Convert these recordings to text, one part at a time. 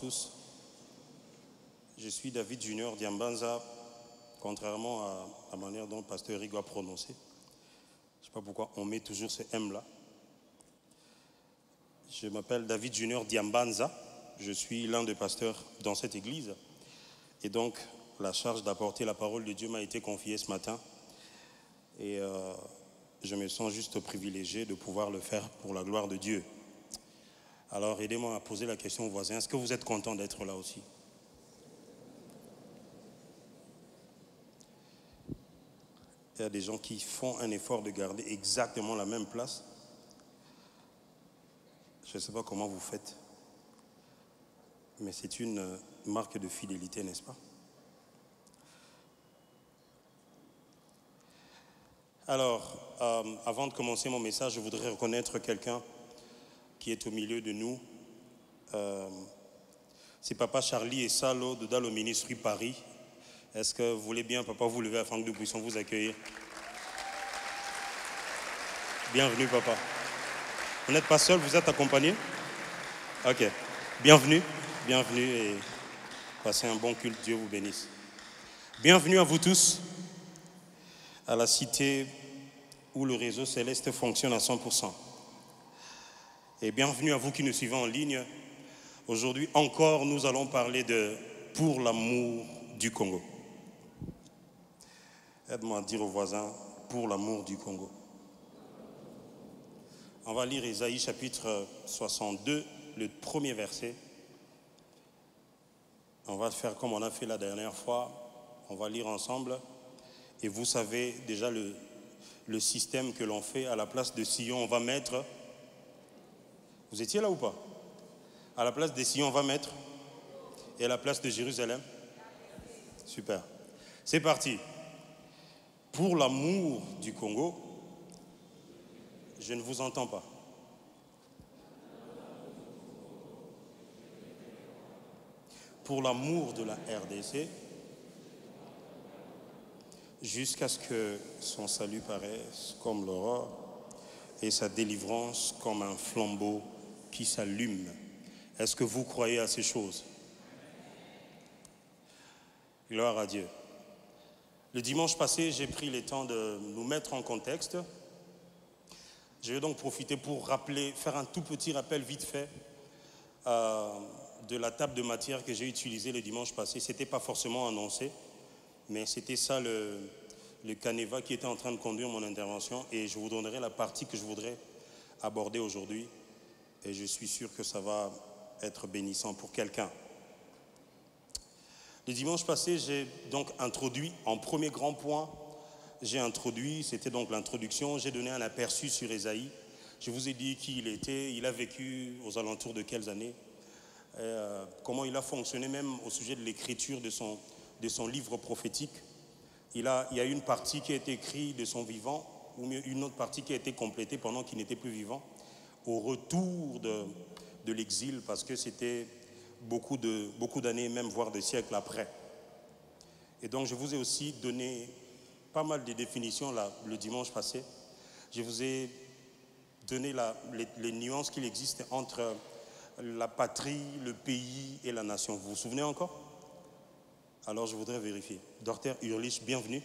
tous. Je suis David Junior Diambanza, contrairement à la manière dont le pasteur Eric va prononcer. Je ne sais pas pourquoi on met toujours ce M là. Je m'appelle David Junior Diambanza. Je suis l'un des pasteurs dans cette église. Et donc, la charge d'apporter la parole de Dieu m'a été confiée ce matin. Et je me sens juste privilégié de pouvoir le faire pour la gloire de Dieu. Alors, aidez-moi à poser la question aux voisins. Est-ce que vous êtes content d'être là aussi? Il y a des gens qui font un effort de garder exactement la même place. Je ne sais pas comment vous faites, mais c'est une marque de fidélité, n'est-ce pas? Alors, avant de commencer mon message, je voudrais reconnaître quelqu'un qui est au milieu de nous. C'est Papa Charlie et Salo de Dallo Ministry Paris. Est-ce que vous voulez bien, Papa, vous lever afin que nous puissions vous accueillir? Bienvenue, Papa. Vous n'êtes pas seul, vous êtes accompagné? Ok. Bienvenue, bienvenue et passez un bon culte. Dieu vous bénisse. Bienvenue à vous tous à la cité où le réseau céleste fonctionne à 100%. Et bienvenue à vous qui nous suivez en ligne. Aujourd'hui encore, nous allons parler de « Pour l'amour du Congo ». Aide-moi à dire aux voisins « Pour l'amour du Congo ». On va lire Ésaïe chapitre 62, le premier verset. On va faire comme on a fait la dernière fois. On va lire ensemble. Et vous savez déjà le système que l'on fait. À la place de Sion, on va mettre... Vous étiez là ou pas? À la place de Sion, on va mettre... Et à la place de Jérusalem? Super. C'est parti. Pour l'amour du Congo, je ne vous entends pas. Pour l'amour de la RDC, jusqu'à ce que son salut paraisse comme l'aurore et sa délivrance comme un flambeau qui s'allume. Est-ce que vous croyez à ces choses? Gloire à Dieu. Le dimanche passé, j'ai pris le temps de nous mettre en contexte. Je vais donc profiter pour faire un tout petit rappel vite fait de la table de matière que j'ai utilisée le dimanche passé. Ce n'était pas forcément annoncé, mais c'était ça le canevas qui était en train de conduire mon intervention. Et je vous donnerai la partie que je voudrais aborder aujourd'hui. Et je suis sûr que ça va être bénissant pour quelqu'un. Le dimanche passé, j'ai donc introduit, en premier grand point, c'était donc l'introduction, j'ai donné un aperçu sur Ésaïe. Je vous ai dit qui il était, il a vécu aux alentours de quelles années, comment il a fonctionné même au sujet de l'écriture de son livre prophétique. Il y a une partie qui a été écrite de son vivant, ou mieux une autre partie qui a été complétée pendant qu'il n'était plus vivant, au retour de l'exil, parce que c'était beaucoup d'années, même voire des siècles après. Et donc je vous ai aussi donné pas mal de définitions là, le dimanche passé. Je vous ai donné les nuances qu'il existe entre la patrie, le pays et la nation. Vous vous souvenez encore? Alors je voudrais vérifier. Dr Urlich, bienvenue.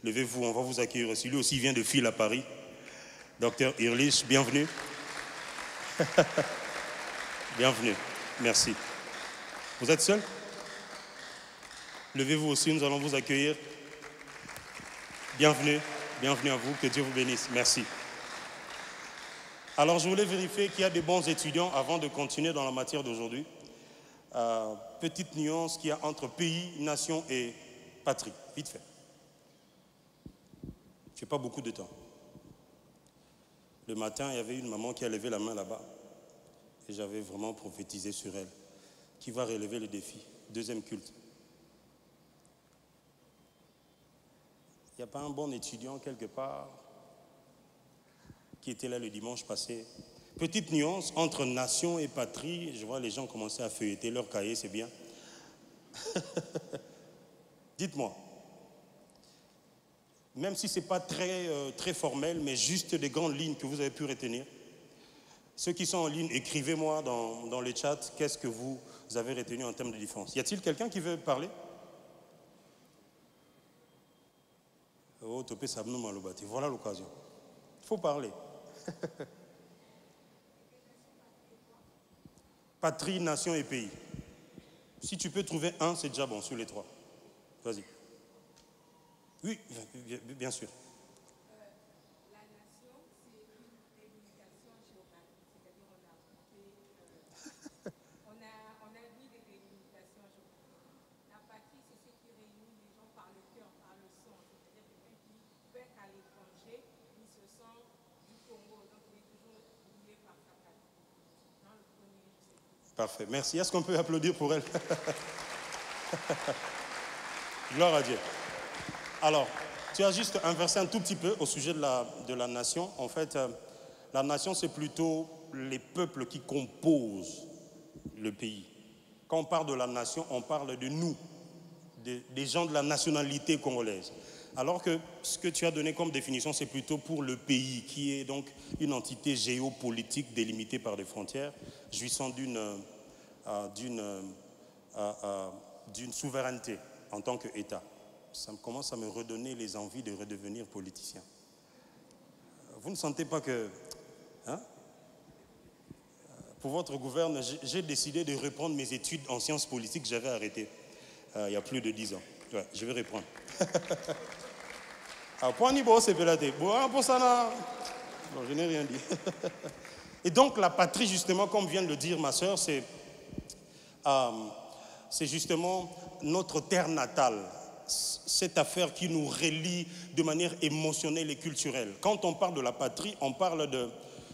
Levez-vous, on va vous accueillir aussi. Lui aussi vient de Fil à Paris. Dr Urlich, bienvenue. Bienvenue, merci. Vous êtes seul? Levez-vous aussi, nous allons vous accueillir. Bienvenue, bienvenue à vous, que Dieu vous bénisse. Merci. Alors, je voulais vérifier qu'il y a des bons étudiants avant de continuer dans la matière d'aujourd'hui. Petite nuance qu'il y a entre pays, nation et patrie. Vite fait. Je n'ai pas beaucoup de temps. Le matin, il y avait une maman qui a levé la main là-bas. Et j'avais vraiment prophétisé sur elle. Qui va relever le défi? Deuxième culte. Il n'y a pas un bon étudiant quelque part qui était là le dimanche passé? Petite nuance entre nation et patrie. Je vois les gens commencer à feuilleter leur cahier, c'est bien. Dites-moi. Même si ce n'est pas très formel, mais juste des grandes lignes que vous avez pu retenir. Ceux qui sont en ligne, écrivez-moi dans les chats qu'est-ce que vous avez retenu en termes de différence. Y a-t-il quelqu'un qui veut parler? Oh, topé sabnou malobati. Voilà l'occasion. Il faut parler. Patrie, nation et pays. Si tu peux trouver un, c'est déjà bon sur les trois. Vas-y. Oui, bien sûr. La nation, c'est une délimitation géographique, c'est-à-dire on a mis des délimitations géographiques. La patrie, c'est ce qui réunit les gens par le cœur, par le sang, c'est-à-dire quelqu'un qui peut être à l'étranger, il se sent du Congo, donc il est toujours lié par sa patrie. Dans le premier livre, c'est Parfait, merci. Est-ce qu'on peut applaudir pour elle? Gloire à Dieu. Alors, tu as juste inversé un tout petit peu au sujet de la nation. En fait, la nation, c'est plutôt les peuples qui composent le pays. Quand on parle de la nation, on parle de nous, des gens de la nationalité congolaise. Alors que ce que tu as donné comme définition, c'est plutôt pour le pays, qui est donc une entité géopolitique délimitée par des frontières, jouissant d'une souveraineté en tant qu'État. Ça commence à me redonner les envies de redevenir politicien. Vous ne sentez pas que, hein, pour votre gouverne, j'ai décidé de reprendre mes études en sciences politiques que j'avais arrêtées il y a plus de 10 ans. Ouais, je vais reprendre. Non, je n'ai rien dit. Et donc la patrie, justement, comme vient de le dire ma sœur, c'est justement notre terre natale. Cette affaire qui nous relie de manière émotionnelle et culturelle. Quand on parle de la patrie, on parle de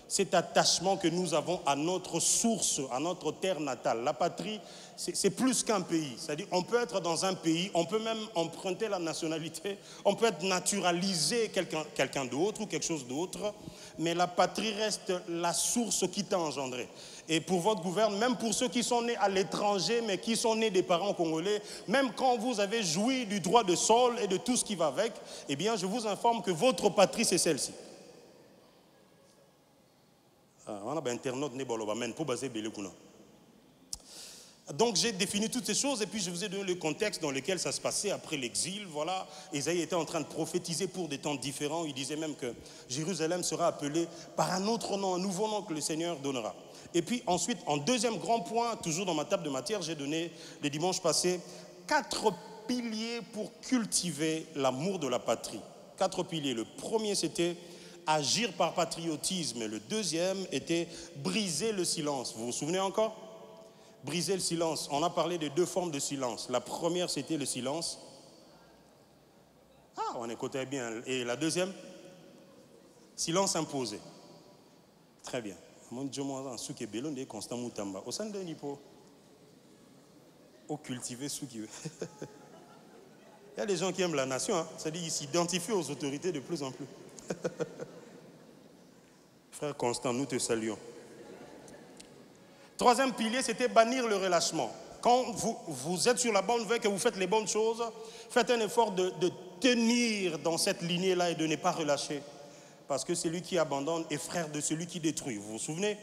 cet attachement que nous avons à notre source, à notre terre natale. La patrie, c'est plus qu'un pays. C'est-à-dire, on peut être dans un pays, on peut même emprunter la nationalité, on peut être naturalisé quelqu'un d'autre ou quelque chose d'autre, mais la patrie reste la source qui t'a engendré. Et pour votre gouvernement, même pour ceux qui sont nés à l'étranger, mais qui sont nés des parents congolais, même quand vous avez joui du droit de sol et de tout ce qui va avec, eh bien, je vous informe que votre patrie, c'est celle-ci. Donc j'ai défini toutes ces choses et puis je vous ai donné le contexte dans lequel ça se passait après l'exil. Voilà, Ésaïe était en train de prophétiser pour des temps différents. Il disait même que Jérusalem sera appelée par un autre nom, un nouveau nom que le Seigneur donnera. Et puis ensuite, en deuxième grand point, toujours dans ma table de matière, j'ai donné les dimanches passés 4 piliers pour cultiver l'amour de la patrie. 4 piliers. Le premier, c'était agir par patriotisme. Le deuxième était briser le silence. Vous vous souvenez encore? Briser le silence. On a parlé de 2 formes de silence. La première, c'était le silence. Ah, on écoutait bien. Et la deuxième? Silence imposé. Très bien. Il y a des gens qui aiment la nation, hein. C'est-à-dire qu'ils s'identifient aux autorités de plus en plus. Frère Constant, nous te saluons. Troisième pilier, c'était bannir le relâchement. Quand vous êtes sur la bonne voie, que vous faites les bonnes choses, faites un effort de tenir dans cette lignée-là et de ne pas relâcher. Parce que celui qui abandonne est frère de celui qui détruit. Vous vous souvenez?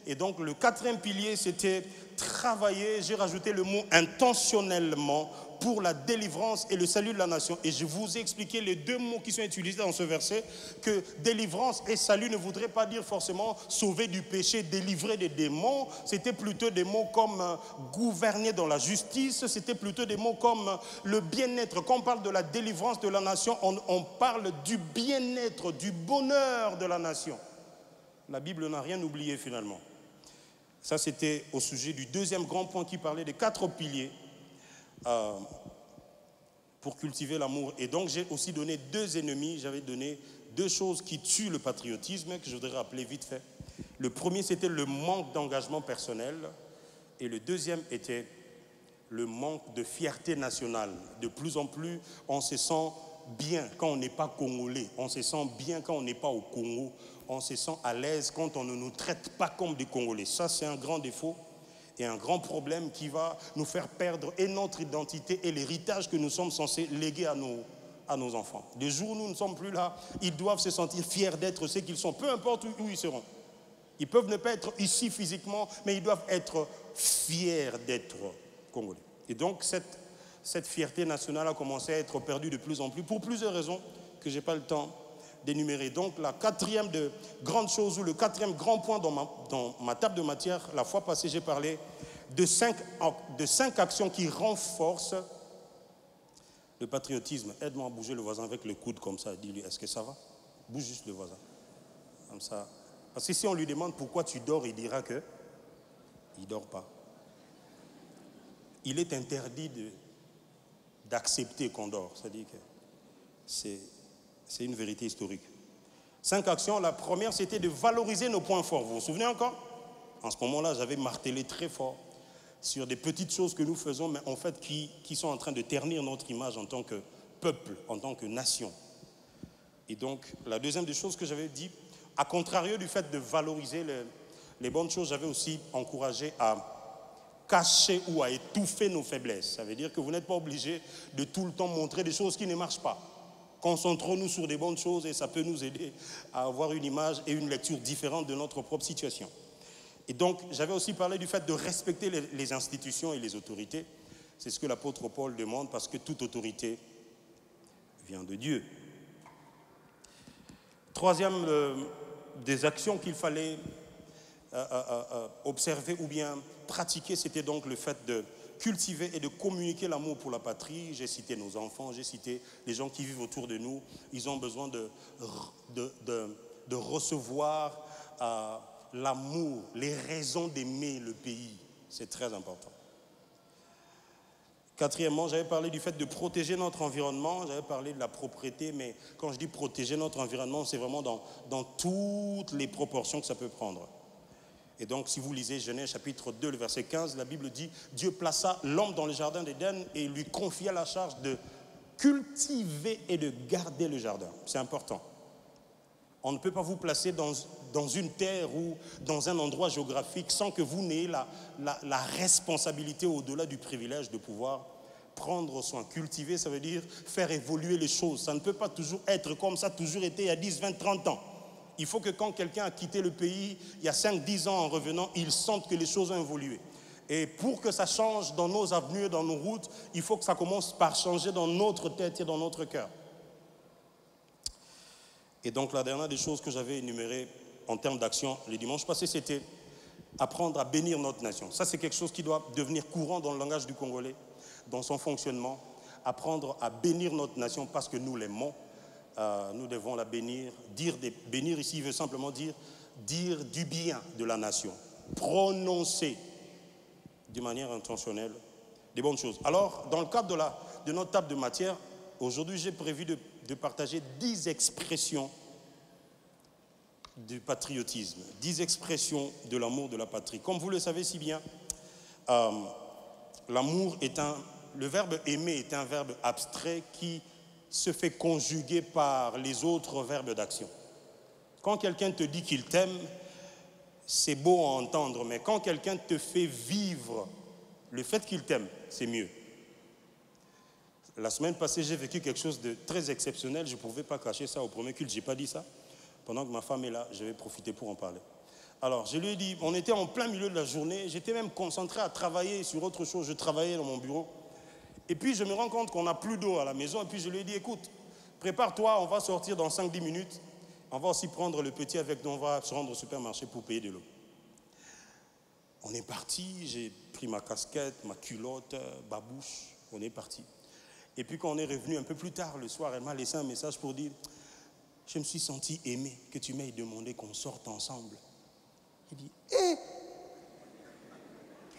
Et donc le 4e pilier, c'était travailler, j'ai rajouté le mot intentionnellement, pour la délivrance et le salut de la nation. Et je vous ai expliqué les 2 mots qui sont utilisés dans ce verset, que délivrance et salut ne voudraient pas dire forcément sauver du péché, délivrer des démons. C'était plutôt des mots comme gouverner dans la justice, c'était plutôt des mots comme le bien-être. Quand on parle de la délivrance de la nation, on parle du bien-être, du bonheur de la nation. La Bible n'a rien oublié finalement. Ça, c'était au sujet du 2e grand point qui parlait des 4 piliers pour cultiver l'amour. Et donc, j'ai aussi donné 2 ennemis. J'avais donné 2 choses qui tuent le patriotisme, que je voudrais rappeler vite fait. Le premier, c'était le manque d'engagement personnel. Et le deuxième était le manque de fierté nationale. De plus en plus, on se sent bien quand on n'est pas congolais. On se sent bien quand on n'est pas au Congo. On se sent à l'aise quand on ne nous traite pas comme des Congolais. Ça, c'est un grand défaut et un grand problème qui va nous faire perdre et notre identité et l'héritage que nous sommes censés léguer à nos enfants. Le jour où nous ne sommes plus là, ils doivent se sentir fiers d'être ce qu'ils sont, peu importe où ils seront. Ils peuvent ne pas être ici physiquement, mais ils doivent être fiers d'être Congolais. Et donc, cette fierté nationale a commencé à être perdue de plus en plus, pour plusieurs raisons que je n'ai pas le temps d'énumérer. Donc, la quatrième de grande chose, ou le quatrième grand point dans ma table de matière, la fois passée, j'ai parlé de cinq actions qui renforcent le patriotisme. Aide-moi à bouger le voisin avec le coude comme ça. Dis-lui, est-ce que ça va? Bouge juste le voisin. Comme ça. Parce que si on lui demande pourquoi tu dors, il dira que il ne dort pas. Il est interdit d'accepter qu'on dort. C'est-à-dire que c'est une vérité historique. 5 actions. La première, c'était de valoriser nos points forts. Vous vous souvenez encore? En ce moment-là, j'avais martelé très fort sur des petites choses que nous faisons, mais en fait qui sont en train de ternir notre image en tant que peuple, en tant que nation. Et donc, la deuxième des choses que j'avais dit, à contrario du fait de valoriser les bonnes choses, j'avais aussi encouragé à cacher ou à étouffer nos faiblesses. Ça veut dire que vous n'êtes pas obligé de tout le temps montrer des choses qui ne marchent pas. Concentrons-nous sur des bonnes choses et ça peut nous aider à avoir une image et une lecture différente de notre propre situation. Et donc, j'avais aussi parlé du fait de respecter les institutions et les autorités. C'est ce que l'apôtre Paul demande, parce que toute autorité vient de Dieu. Troisième des actions qu'il fallait observer ou bien pratiquer, c'était donc le fait de cultiver et de communiquer l'amour pour la patrie. J'ai cité nos enfants, j'ai cité les gens qui vivent autour de nous. Ils ont besoin de recevoir l'amour, les raisons d'aimer le pays. C'est très important. Quatrièmement, j'avais parlé du fait de protéger notre environnement, j'avais parlé de la propriété, mais quand je dis protéger notre environnement, c'est vraiment dans toutes les proportions que ça peut prendre. Et donc, si vous lisez Genèse chapitre 2, le verset 15, la Bible dit « Dieu plaça l'homme dans le jardin d'Éden et lui confia la charge de cultiver et de garder le jardin. » C'est important. On ne peut pas vous placer dans une terre ou dans un endroit géographique sans que vous n'ayez la responsabilité au-delà du privilège de pouvoir prendre soin. Cultiver, ça veut dire faire évoluer les choses. Ça ne peut pas toujours être comme ça, toujours été il y a 10, 20, 30 ans. Il faut que quand quelqu'un a quitté le pays, il y a 5, 10 ans en revenant, il sente que les choses ont évolué. Et pour que ça change dans nos avenues et dans nos routes, il faut que ça commence par changer dans notre tête et dans notre cœur. Et donc la dernière des choses que j'avais énumérées en termes d'action le dimanche passé, c'était apprendre à bénir notre nation. Ça, c'est quelque chose qui doit devenir courant dans le langage du Congolais, dans son fonctionnement. Apprendre à bénir notre nation parce que nous l'aimons. Nous devons la bénir. Bénir ici veut simplement dire du bien de la nation. Prononcer de manière intentionnelle des bonnes choses. Alors, dans le cadre de notre table de matière, aujourd'hui, j'ai prévu de partager 10 expressions du patriotisme, 10 expressions de l'amour de la patrie. Comme vous le savez si bien, le verbe aimer est un verbe abstrait qui se fait conjuguer par les autres verbes d'action. Quand quelqu'un te dit qu'il t'aime, c'est beau à entendre, mais quand quelqu'un te fait vivre le fait qu'il t'aime, c'est mieux. La semaine passée, j'ai vécu quelque chose de très exceptionnel. Je ne pouvais pas cacher ça au premier culte, je n'ai pas dit ça. Pendant que ma femme est là, je vais profiter pour en parler. Alors, je lui ai dit, on était en plein milieu de la journée, j'étais même concentré à travailler sur autre chose, je travaillais dans mon bureau. Et puis, je me rends compte qu'on n'a plus d'eau à la maison, et puis je lui ai dit, écoute, prépare-toi, on va sortir dans 5-10 minutes, on va aussi prendre le petit avec nous, on va se rendre au supermarché pour payer de l'eau. On est parti, j'ai pris ma casquette, ma culotte, babouche, on est parti. Et puis quand on est revenu un peu plus tard le soir, elle m'a laissé un message pour dire « Je me suis senti aimé que tu m'aies demandé qu'on sorte ensemble. » Il dit « Eh !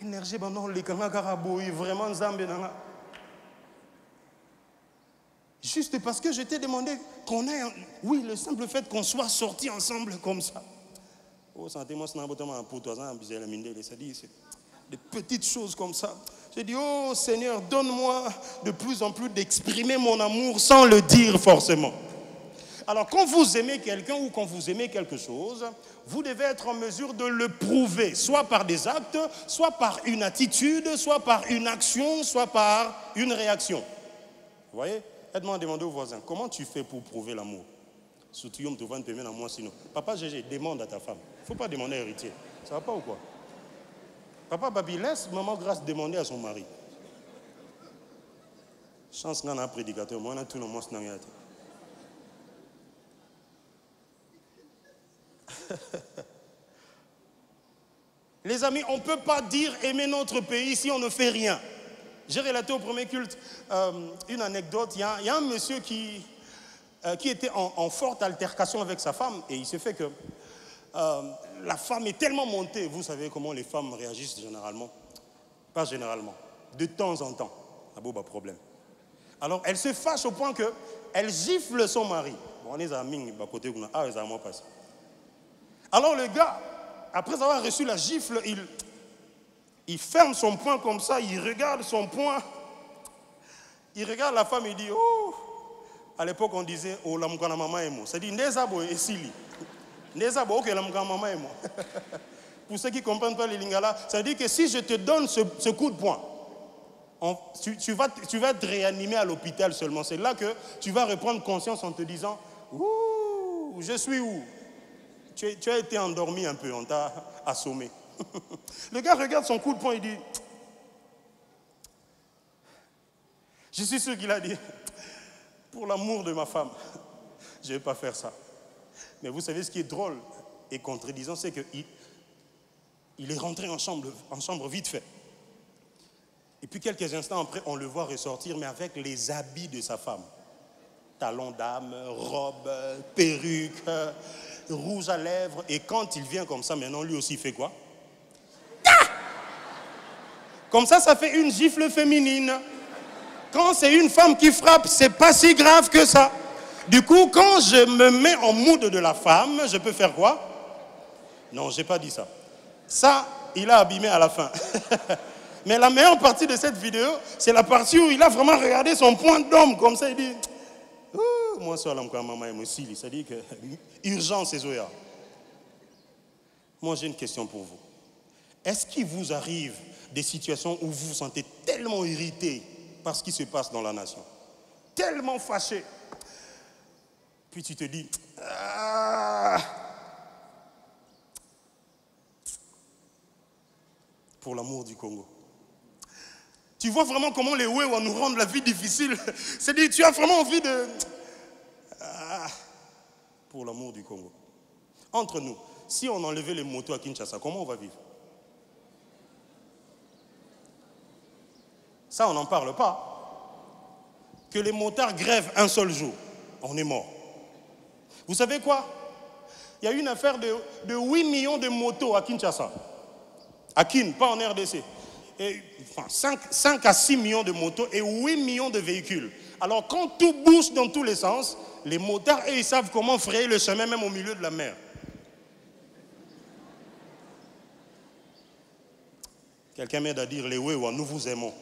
Énergie, vraiment Zambé. Juste parce que je t'ai demandé qu'on ait... Oui, le simple fait qu'on soit sortis ensemble comme ça. Oh, sentez-moi, c'est un pour toi, c'est des petites choses comme ça. J'ai dit, oh Seigneur, donne-moi de plus en plus d'exprimer mon amour sans le dire forcément. Alors, quand vous aimez quelqu'un ou quand vous aimez quelque chose, vous devez être en mesure de le prouver, soit par des actes, soit par une attitude, soit par une action, soit par une réaction. Vous voyez? Aide-moi à demander au voisin, comment tu fais pour prouver l'amour? Surtout, tu vas te à moi sinon. Papa Gégé, demande à ta femme. Il ne faut pas demander à héritier. Ça va pas ou quoi? Papa Babi, laisse maman Grâce demander à son mari. Chance qu'on a un prédicateur, moi on a tout le monde. Les amis, on ne peut pas dire aimer notre pays si on ne fait rien. J'ai relaté au premier culte une anecdote. Il y a un monsieur qui était en forte altercation avec sa femme et il se fait que la femme est tellement montée. Vous savez comment les femmes réagissent généralement? Pas généralement, de temps en temps. Ah bon, bah problème. Alors elle se fâche au point qu'elle gifle son mari. Bon, on est à Ming, bah côté ah, ils ont passé. Alors le gars, après avoir reçu la gifle, il ferme son poing comme ça, il regarde son poing, il regarde la femme, il dit, oh, à l'époque on disait, oh, la mukana mama emo. Ça dit, Nezabo et Sili. Nezabo, ok, la mukana mama emo. Pour ceux qui ne comprennent pas les lingala, ça dit que si je te donne ce coup de poing, tu vas être réanimé à l'hôpital seulement. C'est là que tu vas reprendre conscience en te disant, ouh, je suis où? Tu as été endormi un peu, on t'a assommé. Le gars regarde son coup de poing, il dit, je suis sûr qu'il a dit, pour l'amour de ma femme, je ne vais pas faire ça. Mais vous savez ce qui est drôle et contredisant, c'est qu'il est rentré en chambre vite fait. Et puis quelques instants après, on le voit ressortir, mais avec les habits de sa femme. Talons d'âme, robe, perruque, rouge à lèvres. Et quand il vient comme ça, maintenant lui aussi fait quoi? Comme ça fait une gifle féminine. Quand c'est une femme qui frappe, c'est pas si grave que ça. Du coup, quand je me mets en mood de la femme, je peux faire quoi? Non, j'ai pas dit ça. Ça, il a abîmé à la fin. Mais la meilleure partie de cette vidéo, c'est la partie où il a vraiment regardé son point d'homme comme ça, il dit, moi, ça, ça dit que urgence et Zoya. Moi, j'ai une question pour vous. Est-ce qu'il vous arrive des situations où vous vous sentez tellement irrité par ce qui se passe dans la nation, tellement fâché, puis tu te dis, pour l'amour du Congo. Tu vois vraiment comment les Wewa nous rendent la vie difficile. C'est-à-dire, tu as vraiment envie de... pour l'amour du Congo. Entre nous, si on enlevait les motos à Kinshasa, comment on va vivre? Ça, on n'en parle pas. Que les motards grèvent un seul jour, on est mort. Vous savez quoi? Il y a eu une affaire de 8 millions de motos à Kinshasa. À Kin, pas en RDC. Et, enfin, 5 à 6 millions de motos et 8 millions de véhicules. Alors quand tout bouge dans tous les sens, les motards, eux, ils savent comment frayer le chemin même au milieu de la mer. Quelqu'un m'aide à dire, les Wewa, nous vous aimons.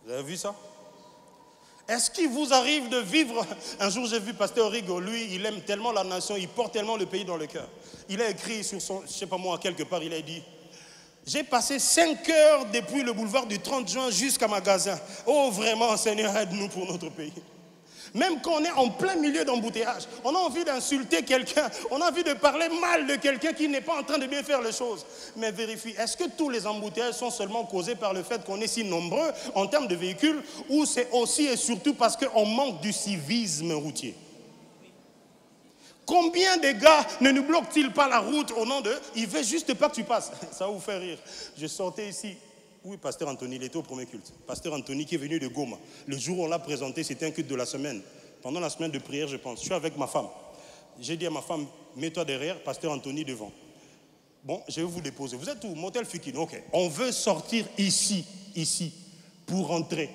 Vous avez vu ça? Est-ce qu'il vous arrive de vivre... Un jour, j'ai vu Pasteur Rigo, lui, il aime tellement la nation, il porte tellement le pays dans le cœur. Il a écrit sur son, je ne sais pas moi, quelque part, il a dit, j'ai passé 5 heures depuis le boulevard du 30 juin jusqu'à Magasin. Oh, vraiment, Seigneur, aide-nous pour notre pays. Même quand on est en plein milieu d'embouteillage, on a envie d'insulter quelqu'un, on a envie de parler mal de quelqu'un qui n'est pas en train de bien faire les choses. Mais vérifie, est-ce que tous les embouteillages sont seulement causés par le fait qu'on est si nombreux en termes de véhicules, ou c'est aussi et surtout parce qu'on manque du civisme routier? Combien de gars ne nous bloquent-ils pas la route au nom de... Il veut juste pas que tu passes. Ça va vous faire rire. Je sortais ici. Oui, Pasteur Anthony, il était au premier culte. Pasteur Anthony qui est venu de Goma. Le jour où on l'a présenté, c'était un culte de la semaine. Pendant la semaine de prière, je pense. Je suis avec ma femme. J'ai dit à ma femme, mets-toi derrière, Pasteur Anthony devant. Bon, je vais vous déposer. Vous êtes où? Motel Fikine. Ok. On veut sortir ici, pour rentrer.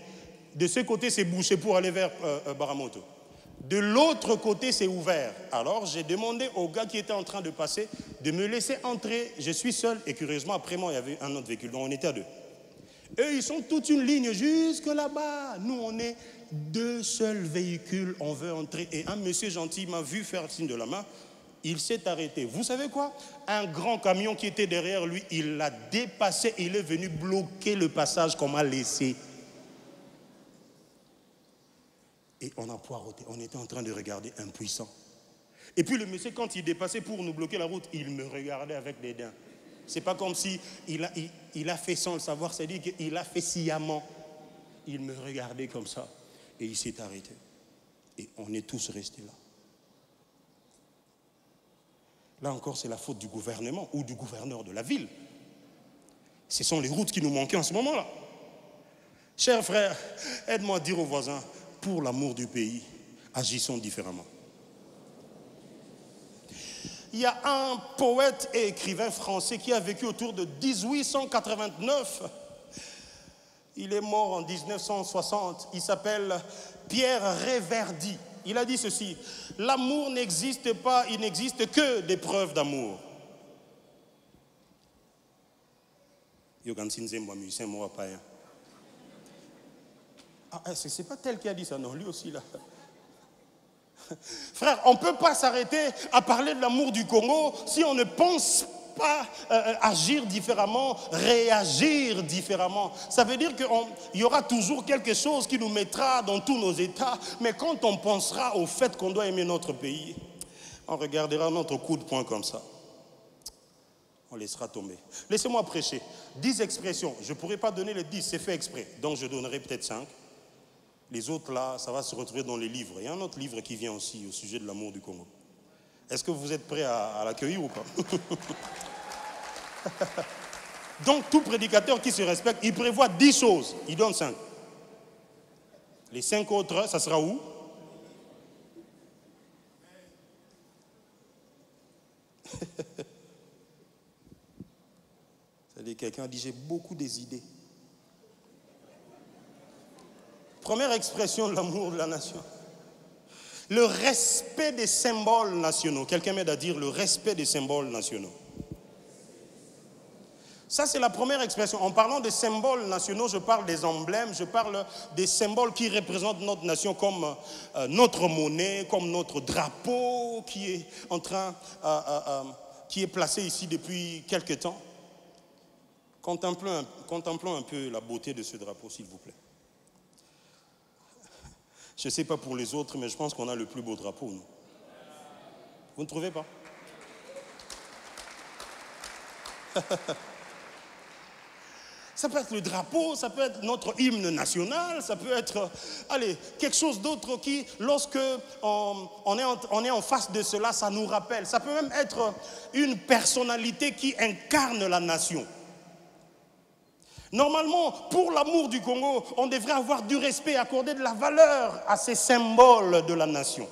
De ce côté, c'est bouché pour aller vers Baramoto. De l'autre côté, c'est ouvert. Alors, j'ai demandé au gars qui était en train de passer de me laisser entrer. Je suis seul et curieusement, après moi, il y avait un autre véhicule. Donc, on était à 2. Eux, ils sont toute une ligne jusque là-bas. Nous, on est 2 seuls véhicules. On veut entrer. Et un monsieur gentil m'a vu faire le signe de la main. Il s'est arrêté. Vous savez quoi? Un grand camion qui était derrière lui, il l'a dépassé. Il est venu bloquer le passage qu'on m'a laissé. Et on a poireauté. On était en train de regarder impuissant. Et puis le monsieur, quand il dépassait pour nous bloquer la route, il me regardait avec des dents. C'est pas comme si il a fait sans le savoir, c'est-à-dire qu'il a fait sciemment. Il me regardait comme ça et il s'est arrêté. Et on est tous restés là. Là encore, c'est la faute du gouvernement ou du gouverneur de la ville. Ce sont les routes qui nous manquaient en ce moment-là. Chers frères, aide-moi à dire aux voisins, pour l'amour du pays, agissons différemment. Il y a un poète et écrivain français qui a vécu autour de 1889. Il est mort en 1960. Il s'appelle Pierre Réverdy. Il a dit ceci: l'amour n'existe pas, il n'existe que des preuves d'amour. Ah, c'est pas tel qui a dit ça, non, lui aussi là. Frère, on ne peut pas s'arrêter à parler de l'amour du Congo si on ne pense pas agir différemment, réagir différemment. Ça veut dire qu'il y aura toujours quelque chose qui nous mettra dans tous nos états, mais quand on pensera au fait qu'on doit aimer notre pays, on regardera notre coup de poing comme ça. On laissera tomber. Laissez-moi prêcher. 10 expressions. Je ne pourrai pas donner les 10, c'est fait exprès. Donc je donnerai peut-être 5. Les autres là, ça va se retrouver dans les livres. Il y a un autre livre qui vient aussi au sujet de l'amour du Congo. Est-ce que vous êtes prêts à l'accueillir ou pas? Donc tout prédicateur qui se respecte, il prévoit 10 choses. Il donne 5. Les 5 autres, ça sera où? C'est-à-dire quelqu'un dit j'ai beaucoup des idées. Première expression de l'amour de la nation. Le respect des symboles nationaux. Quelqu'un m'aide à dire le respect des symboles nationaux. Ça, c'est la première expression. En parlant des symboles nationaux, je parle des emblèmes, je parle des symboles qui représentent notre nation comme notre monnaie, comme notre drapeau qui est qui est placé ici depuis quelque temps. Contemplons un peu la beauté de ce drapeau, s'il vous plaît. Je ne sais pas pour les autres, mais je pense qu'on a le plus beau drapeau, nous. Vous ne trouvez pas? Ça peut être le drapeau, ça peut être notre hymne national, ça peut être quelque chose d'autre qui, lorsque on est en face de cela, ça nous rappelle. Ça peut même être une personnalité qui incarne la nation. Normalement, pour l'amour du Congo, on devrait avoir du respect, accorder de la valeur à ces symboles de la nation.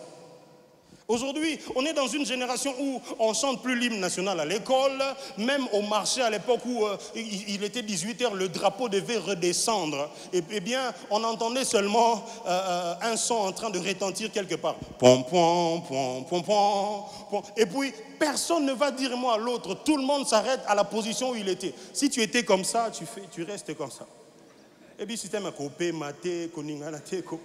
Aujourd'hui, on est dans une génération où on ne chante plus l'hymne national à l'école, même au marché à l'époque où il était 18h, le drapeau devait redescendre. Et bien, on entendait seulement un son en train de retentir quelque part. Pom, pom, pom, pom, pom, pom. Et puis, personne ne va dire moi à l'autre. Tout le monde s'arrête à la position où il était. Si tu étais comme ça, tu restes comme ça. Et puis, système à coupé, maté, koningana, teko.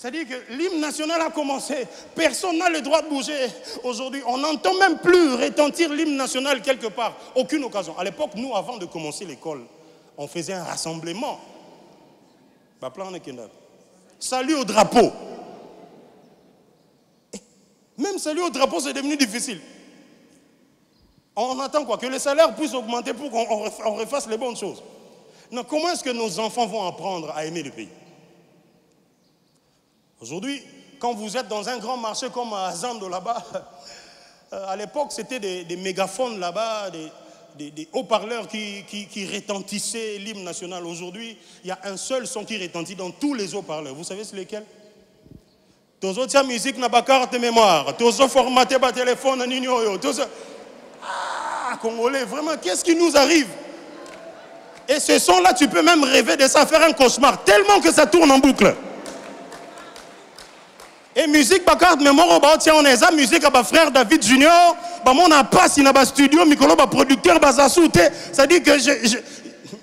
C'est-à-dire que l'hymne national a commencé. Personne n'a le droit de bouger. Aujourd'hui, on n'entend même plus retentir l'hymne national quelque part. Aucune occasion. À l'époque, nous, avant de commencer l'école, on faisait un rassemblement. Salut au drapeau. Même salut au drapeau, c'est devenu difficile. On attend quoi? Que les salaires puissent augmenter pour qu'on refasse les bonnes choses. Non, comment est-ce que nos enfants vont apprendre à aimer le pays? Aujourd'hui, quand vous êtes dans un grand marché comme à Zando là-bas, à l'époque c'était des mégaphones là-bas, des haut-parleurs qui retentissaient l'hymne national. Aujourd'hui, il y a un seul son qui retentit dans tous les haut-parleurs. Vous savez c'est lesquels? Tous autres musique n'a pas carte de mémoire, tous autres formaté par téléphone, Congolais, vraiment, qu'est-ce qui nous arrive? Et ce son-là, tu peux même rêver de ça, faire un cauchemar, tellement que ça tourne en boucle. Et musique, par carte mémoire, on est ça, musique à frère David Junior, on a pas si na studio, Mikolo, producteur, ça dit que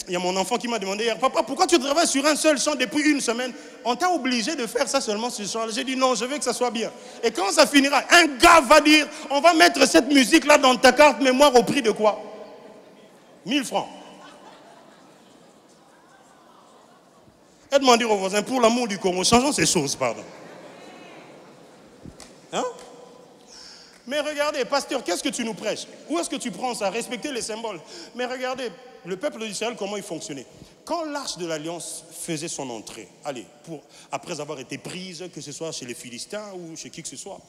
il y a mon enfant qui m'a demandé hier, papa, pourquoi tu travailles sur un seul son depuis une semaine? On t'a obligé de faire ça seulement sur ce son. J'ai dit non, je veux que ça soit bien. Et quand ça finira, un gars va dire, on va mettre cette musique-là dans ta carte mémoire au prix de quoi? 1000 francs. Aide-moi à dire au voisin, pour l'amour du Congo, changeons ces choses, pardon. Hein? Mais regardez, pasteur, qu'est-ce que tu nous prêches? Où est-ce que tu prends ça? Respecter les symboles. Mais regardez, le peuple d'Israël, comment il fonctionnait. Quand l'arche de l'Alliance faisait son entrée, allez, après avoir été prise, que ce soit chez les Philistins ou chez qui que ce soit,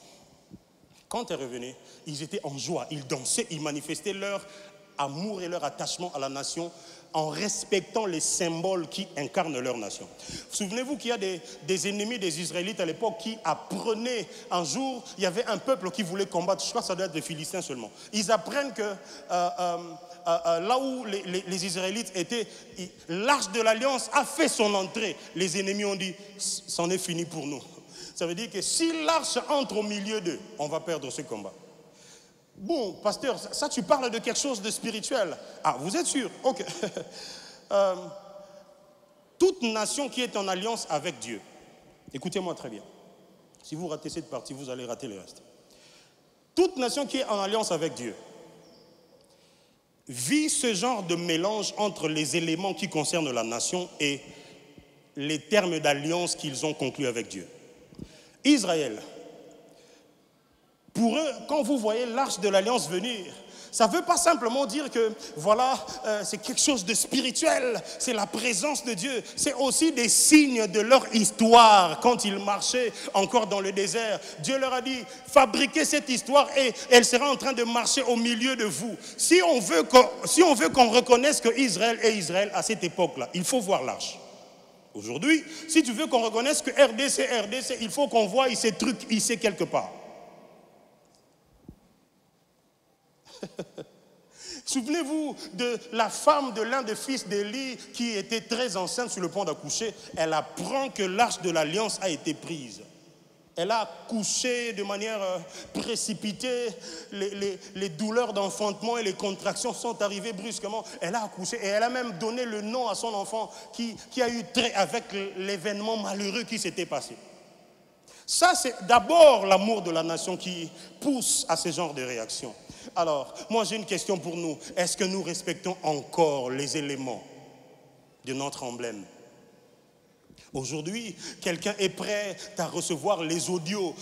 quand elle revenait, ils étaient en joie, ils dansaient, ils manifestaient leur amour et leur attachement à la nation en respectant les symboles qui incarnent leur nation. Souvenez-vous qu'il y a des ennemis des Israélites à l'époque qui apprenaient un jour, il y avait un peuple qui voulait combattre, je crois que ça doit être les Philistins seulement. Ils apprennent que là où les Israélites étaient, l'arche de l'Alliance a fait son entrée. Les ennemis ont dit, c'en est fini pour nous. Ça veut dire que si l'arche entre au milieu d'eux, on va perdre ce combat. Bon, pasteur, ça tu parles de quelque chose de spirituel. Ah, vous êtes sûr? Ok. Toute nation qui est en alliance avec Dieu, écoutez-moi très bien. Si vous ratez cette partie, vous allez rater le reste. Toute nation qui est en alliance avec Dieu vit ce genre de mélange entre les éléments qui concernent la nation et les termes d'alliance qu'ils ont conclus avec Dieu. Israël, pour eux, quand vous voyez l'arche de l'Alliance venir, ça ne veut pas simplement dire que, voilà, c'est quelque chose de spirituel, c'est la présence de Dieu. C'est aussi des signes de leur histoire. Quand ils marchaient encore dans le désert, Dieu leur a dit, fabriquez cette histoire et elle sera en train de marcher au milieu de vous. Si on veut qu'on reconnaisse que Israël est Israël à cette époque-là, il faut voir l'arche. Aujourd'hui, si tu veux qu'on reconnaisse que RDC, il faut qu'on voie ces trucs ici quelque part. Souvenez-vous de la femme de l'un des fils d'Élie qui était très enceinte sur le point d'accoucher. Elle apprend que l'arche de l'Alliance a été prise. Elle a accouché de manière précipitée. Les douleurs d'enfantement et les contractions sont arrivées brusquement. Elle a accouché et elle a même donné le nom à son enfant qui a eu trait avec l'événement malheureux qui s'était passé. Ça, c'est d'abord l'amour de la nation qui pousse à ce genre de réaction. Alors, moi j'ai une question pour nous. Est-ce que nous respectons encore les éléments de notre emblème? Aujourd'hui, quelqu'un est prêt à recevoir les audios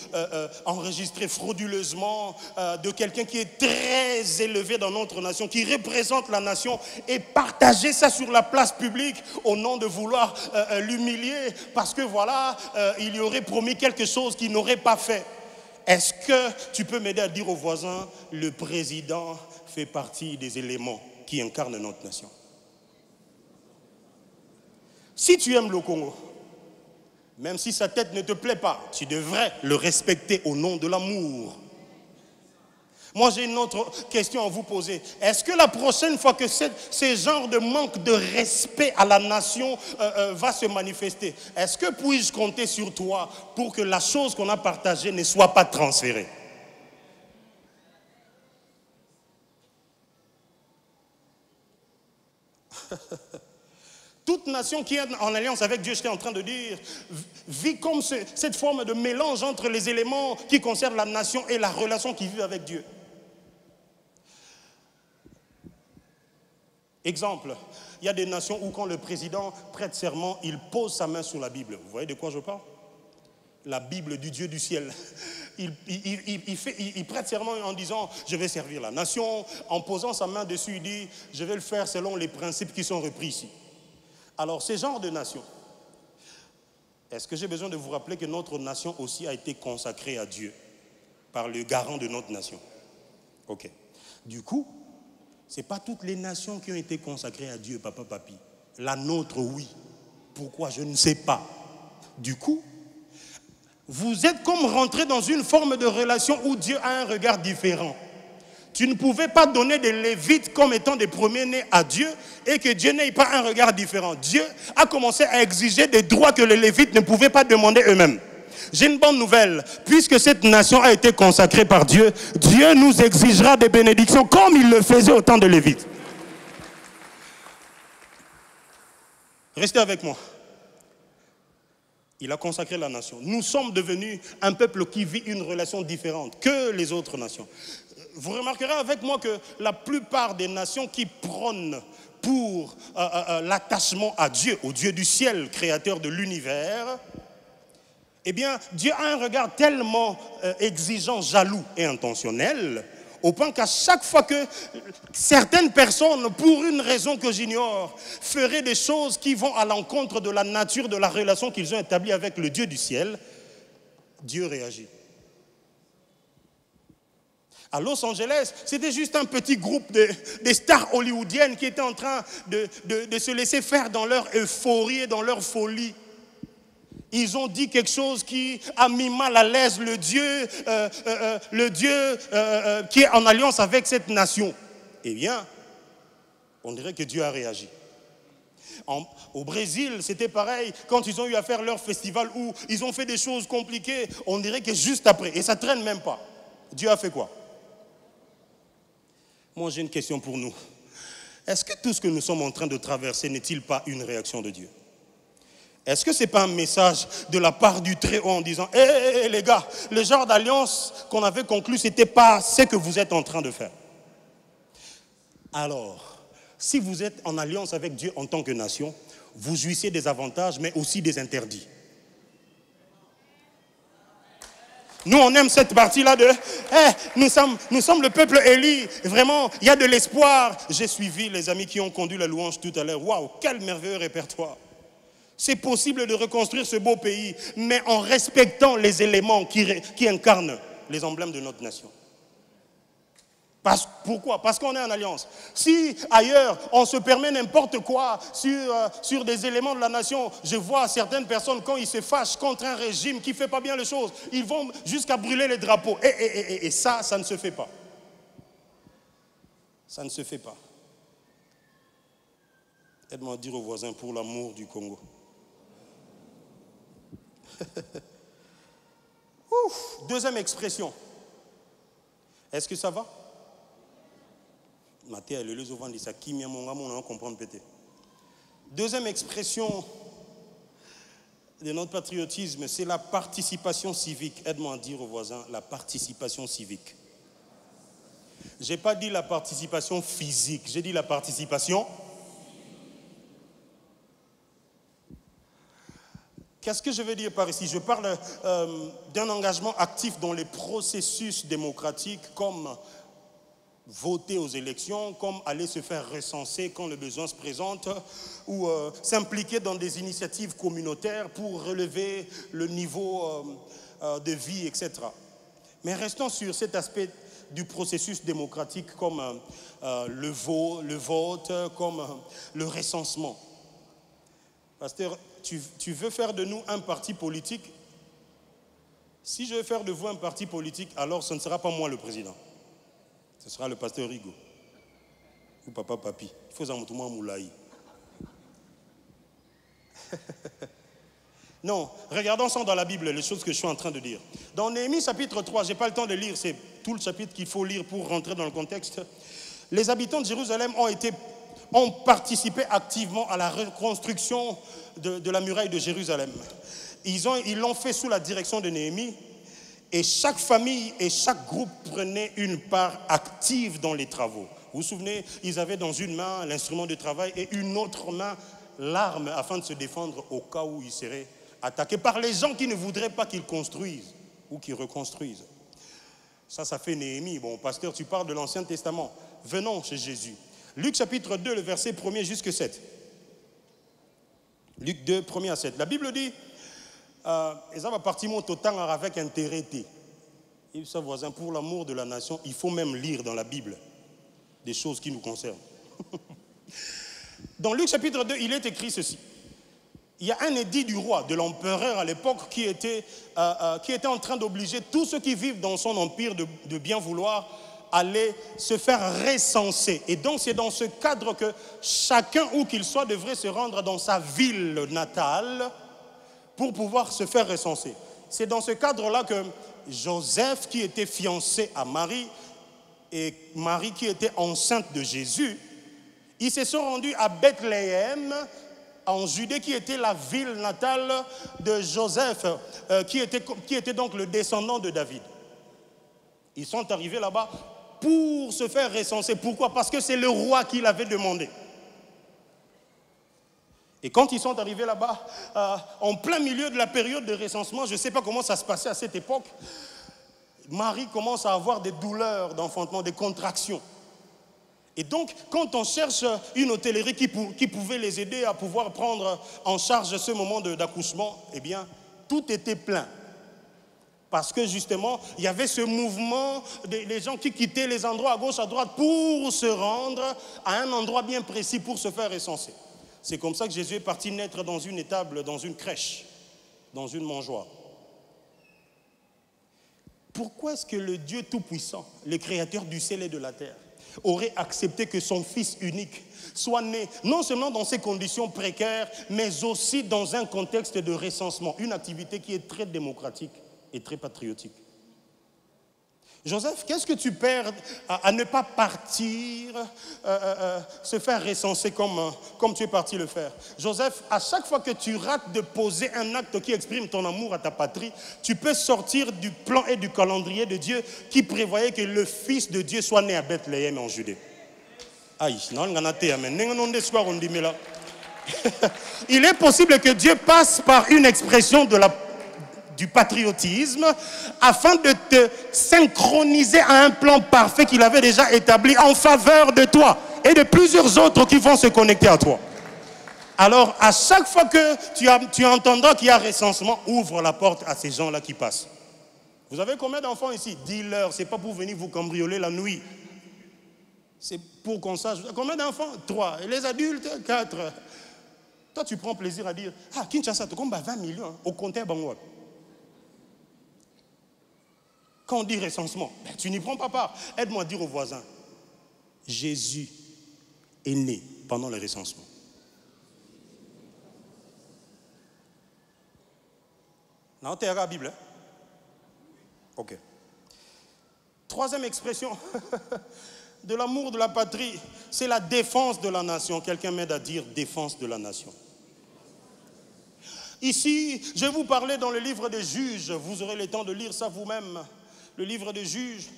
enregistrés frauduleusement de quelqu'un qui est très élevé dans notre nation, qui représente la nation, et partager ça sur la place publique au nom de vouloir l'humilier parce que voilà, il y aurait promis quelque chose qu'il n'aurait pas fait. Est-ce que tu peux m'aider à dire aux voisins, le président fait partie des éléments qui incarnent notre nation? Si tu aimes le Congo, même si sa tête ne te plaît pas, tu devrais le respecter au nom de l'amour. Moi, j'ai une autre question à vous poser. Est-ce que la prochaine fois que ce genre de manque de respect à la nation va se manifester, est-ce que puis-je compter sur toi pour que la chose qu'on a partagée ne soit pas transférée? Toute nation qui est en alliance avec Dieu, j'étais en train de dire, vit comme cette forme de mélange entre les éléments qui concernent la nation et la relation qu'il vit avec Dieu. Exemple, il y a des nations où quand le président prête serment, il pose sa main sur la Bible. Vous voyez de quoi je parle? La Bible du Dieu du ciel. Il prête serment en disant, je vais servir la nation. En posant sa main dessus, il dit, je vais le faire selon les principes qui sont repris ici. Alors, ce genre de nation, est-ce que j'ai besoin de vous rappeler que notre nation aussi a été consacrée à Dieu par le garant de notre nation? Ok. Du coup, ce n'est pas toutes les nations qui ont été consacrées à Dieu, papa, papi. La nôtre, oui. Pourquoi? Je ne sais pas. Du coup, vous êtes comme rentré dans une forme de relation où Dieu a un regard différent. Tu ne pouvais pas donner des Lévites comme étant des premiers-nés à Dieu et que Dieu n'ait pas un regard différent. Dieu a commencé à exiger des droits que les Lévites ne pouvaient pas demander eux-mêmes. J'ai une bonne nouvelle. Puisque cette nation a été consacrée par Dieu, Dieu nous exigera des bénédictions comme il le faisait au temps de Lévite. Restez avec moi. Il a consacré la nation. Nous sommes devenus un peuple qui vit une relation différente que les autres nations. Vous remarquerez avec moi que la plupart des nations qui prônent pour l'attachement à Dieu, au Dieu du ciel, créateur de l'univers, eh bien, Dieu a un regard tellement exigeant, jaloux et intentionnel, au point qu'à chaque fois que certaines personnes, pour une raison que j'ignore, feraient des choses qui vont à l'encontre de la nature de la relation qu'ils ont établie avec le Dieu du ciel, Dieu réagit. À Los Angeles, c'était juste un petit groupe des stars hollywoodiennes qui étaient en train de se laisser faire dans leur euphorie et dans leur folie. Ils ont dit quelque chose qui a mis mal à l'aise le Dieu qui est en alliance avec cette nation. Eh bien, on dirait que Dieu a réagi. Au Brésil, c'était pareil. Quand ils ont eu à faire leur festival où ils ont fait des choses compliquées, on dirait que juste après, et ça ne traîne même pas, Dieu a fait quoi? Moi, j'ai une question pour nous. Est-ce que tout ce que nous sommes en train de traverser n'est-il pas une réaction de Dieu? Est-ce que ce n'est pas un message de la part du Très-Haut en disant « Hé, les gars, le genre d'alliance qu'on avait conclu, ce n'était pas ce que vous êtes en train de faire. » Alors, si vous êtes en alliance avec Dieu en tant que nation, vous jouissez des avantages, mais aussi des interdits. Nous, on aime cette partie-là de nous sommes le peuple élu. Vraiment, il y a de l'espoir. J'ai suivi les amis qui ont conduit la louange tout à l'heure. Waouh, quel merveilleux répertoire. C'est possible de reconstruire ce beau pays, mais en respectant les éléments qui incarnent les emblèmes de notre nation. Pourquoi? Parce qu'on est en alliance. Si ailleurs, on se permet n'importe quoi sur des éléments de la nation, je vois certaines personnes, quand ils se fâchent contre un régime qui ne fait pas bien les choses, ils vont jusqu'à brûler les drapeaux. Et ça ne se fait pas. Ça ne se fait pas. Aide-moi à dire aux voisins, pour l'amour du Congo. Ouf, deuxième expression. Est-ce que ça va? Deuxième expression de notre patriotisme, c'est la participation civique. Aide-moi à dire aux voisins, la participation civique. Je n'ai pas dit la participation physique, j'ai dit la participation. Qu'est-ce que je veux dire par ici? Je parle d'un engagement actif dans les processus démocratiques comme voter aux élections, comme aller se faire recenser quand le besoin se présente, ou s'impliquer dans des initiatives communautaires pour relever le niveau de vie, etc. Mais restons sur cet aspect du processus démocratique comme le vote, comme le recensement. Pasteur, tu veux faire de nous un parti politique? Si je veux faire de vous un parti politique, alors ce ne sera pas moi le président. Ce sera le pasteur Rigo. Ou papa Papi. Il faut que moulaï. Non, regardons ça dans la Bible, les choses que je suis en train de dire. Dans Néhémie chapitre 3, je n'ai pas le temps de lire, c'est tout le chapitre qu'il faut lire pour rentrer dans le contexte. Les habitants de Jérusalem ont participé activement à la reconstruction de la muraille de Jérusalem. Ils l'ont fait sous la direction de Néhémie. Et chaque famille et chaque groupe prenait une part active dans les travaux. Vous vous souvenez, ils avaient dans une main l'instrument de travail et une autre main l'arme afin de se défendre au cas où ils seraient attaqués par les gens qui ne voudraient pas qu'ils construisent ou qu'ils reconstruisent. Ça fait Néhémie. Bon, pasteur, tu parles de l'Ancien Testament. Venons chez Jésus. Luc chapitre 2, le verset 1er jusqu'à 7. Luc 2, 1er à 7. La Bible dit... et ça va partir mon temps avec intérêt. Et ça, voisin, pour l'amour de la nation, il faut même lire dans la Bible des choses qui nous concernent. Dans Luc chapitre 2, il est écrit ceci. Il y a un édit du roi, de l'empereur à l'époque, qui était en train d'obliger tous ceux qui vivent dans son empire de bien vouloir aller se faire recenser. Et donc c'est dans ce cadre que chacun, où qu'il soit, devrait se rendre dans sa ville natale pour pouvoir se faire recenser. C'est dans ce cadre-là que Joseph, qui était fiancé à Marie, et Marie qui était enceinte de Jésus, ils se sont rendus à Bethléem, en Judée, qui était la ville natale de Joseph, qui était donc le descendant de David. Ils sont arrivés là-bas pour se faire recenser. Pourquoi? Parce que c'est le roi qui l'avait demandé. Et quand ils sont arrivés là-bas, en plein milieu de la période de recensement, je ne sais pas comment ça se passait à cette époque, Marie commence à avoir des douleurs d'enfantement, des contractions. Et donc, quand on cherche une hôtellerie qui pouvait les aider à pouvoir prendre en charge ce moment d'accouchement, eh bien, tout était plein. Parce que justement, il y avait ce mouvement des gens qui quittaient les endroits à gauche, à droite pour se rendre à un endroit bien précis pour se faire recenser. C'est comme ça que Jésus est parti naître dans une étable, dans une crèche, dans une mangeoire. Pourquoi est-ce que le Dieu Tout-Puissant, le Créateur du ciel et de la terre, aurait accepté que son Fils unique soit né, non seulement dans ces conditions précaires, mais aussi dans un contexte de recensement, une activité qui est très démocratique et très patriotique. Joseph, qu'est-ce que tu perds à ne pas partir, se faire recenser comme tu es parti le faire? Joseph, à chaque fois que tu rates de poser un acte qui exprime ton amour à ta patrie, tu peux sortir du plan et du calendrier de Dieu qui prévoyait que le Fils de Dieu soit né à Bethléem en Judée. Aïe, il est possible que Dieu passe par une expression du patriotisme afin de te synchroniser à un plan parfait qu'il avait déjà établi en faveur de toi et de plusieurs autres qui vont se connecter à toi. Alors, à chaque fois que tu entendras qu'il y a recensement, ouvre la porte à ces gens-là qui passent. Vous avez combien d'enfants ici? Dis-leur, c'est pas pour venir vous cambrioler la nuit. C'est pour qu'on sache. Combien d'enfants? 3. Et les adultes? 4. Toi, tu prends plaisir à dire, ah, Kinshasa, tu comptes 20 millions au compteur Bangwa. Quand on dit recensement, tu n'y prends pas part. Aide-moi à dire aux voisins, Jésus est né pendant le recensement. Non, tu es à la Bible. Ok. Troisième expression de l'amour de la patrie, c'est la défense de la nation. Quelqu'un m'aide à dire défense de la nation. Ici, je vais vous parler dans le livre des Juges. Vous aurez le temps de lire ça vous-même. Le livre des Juges,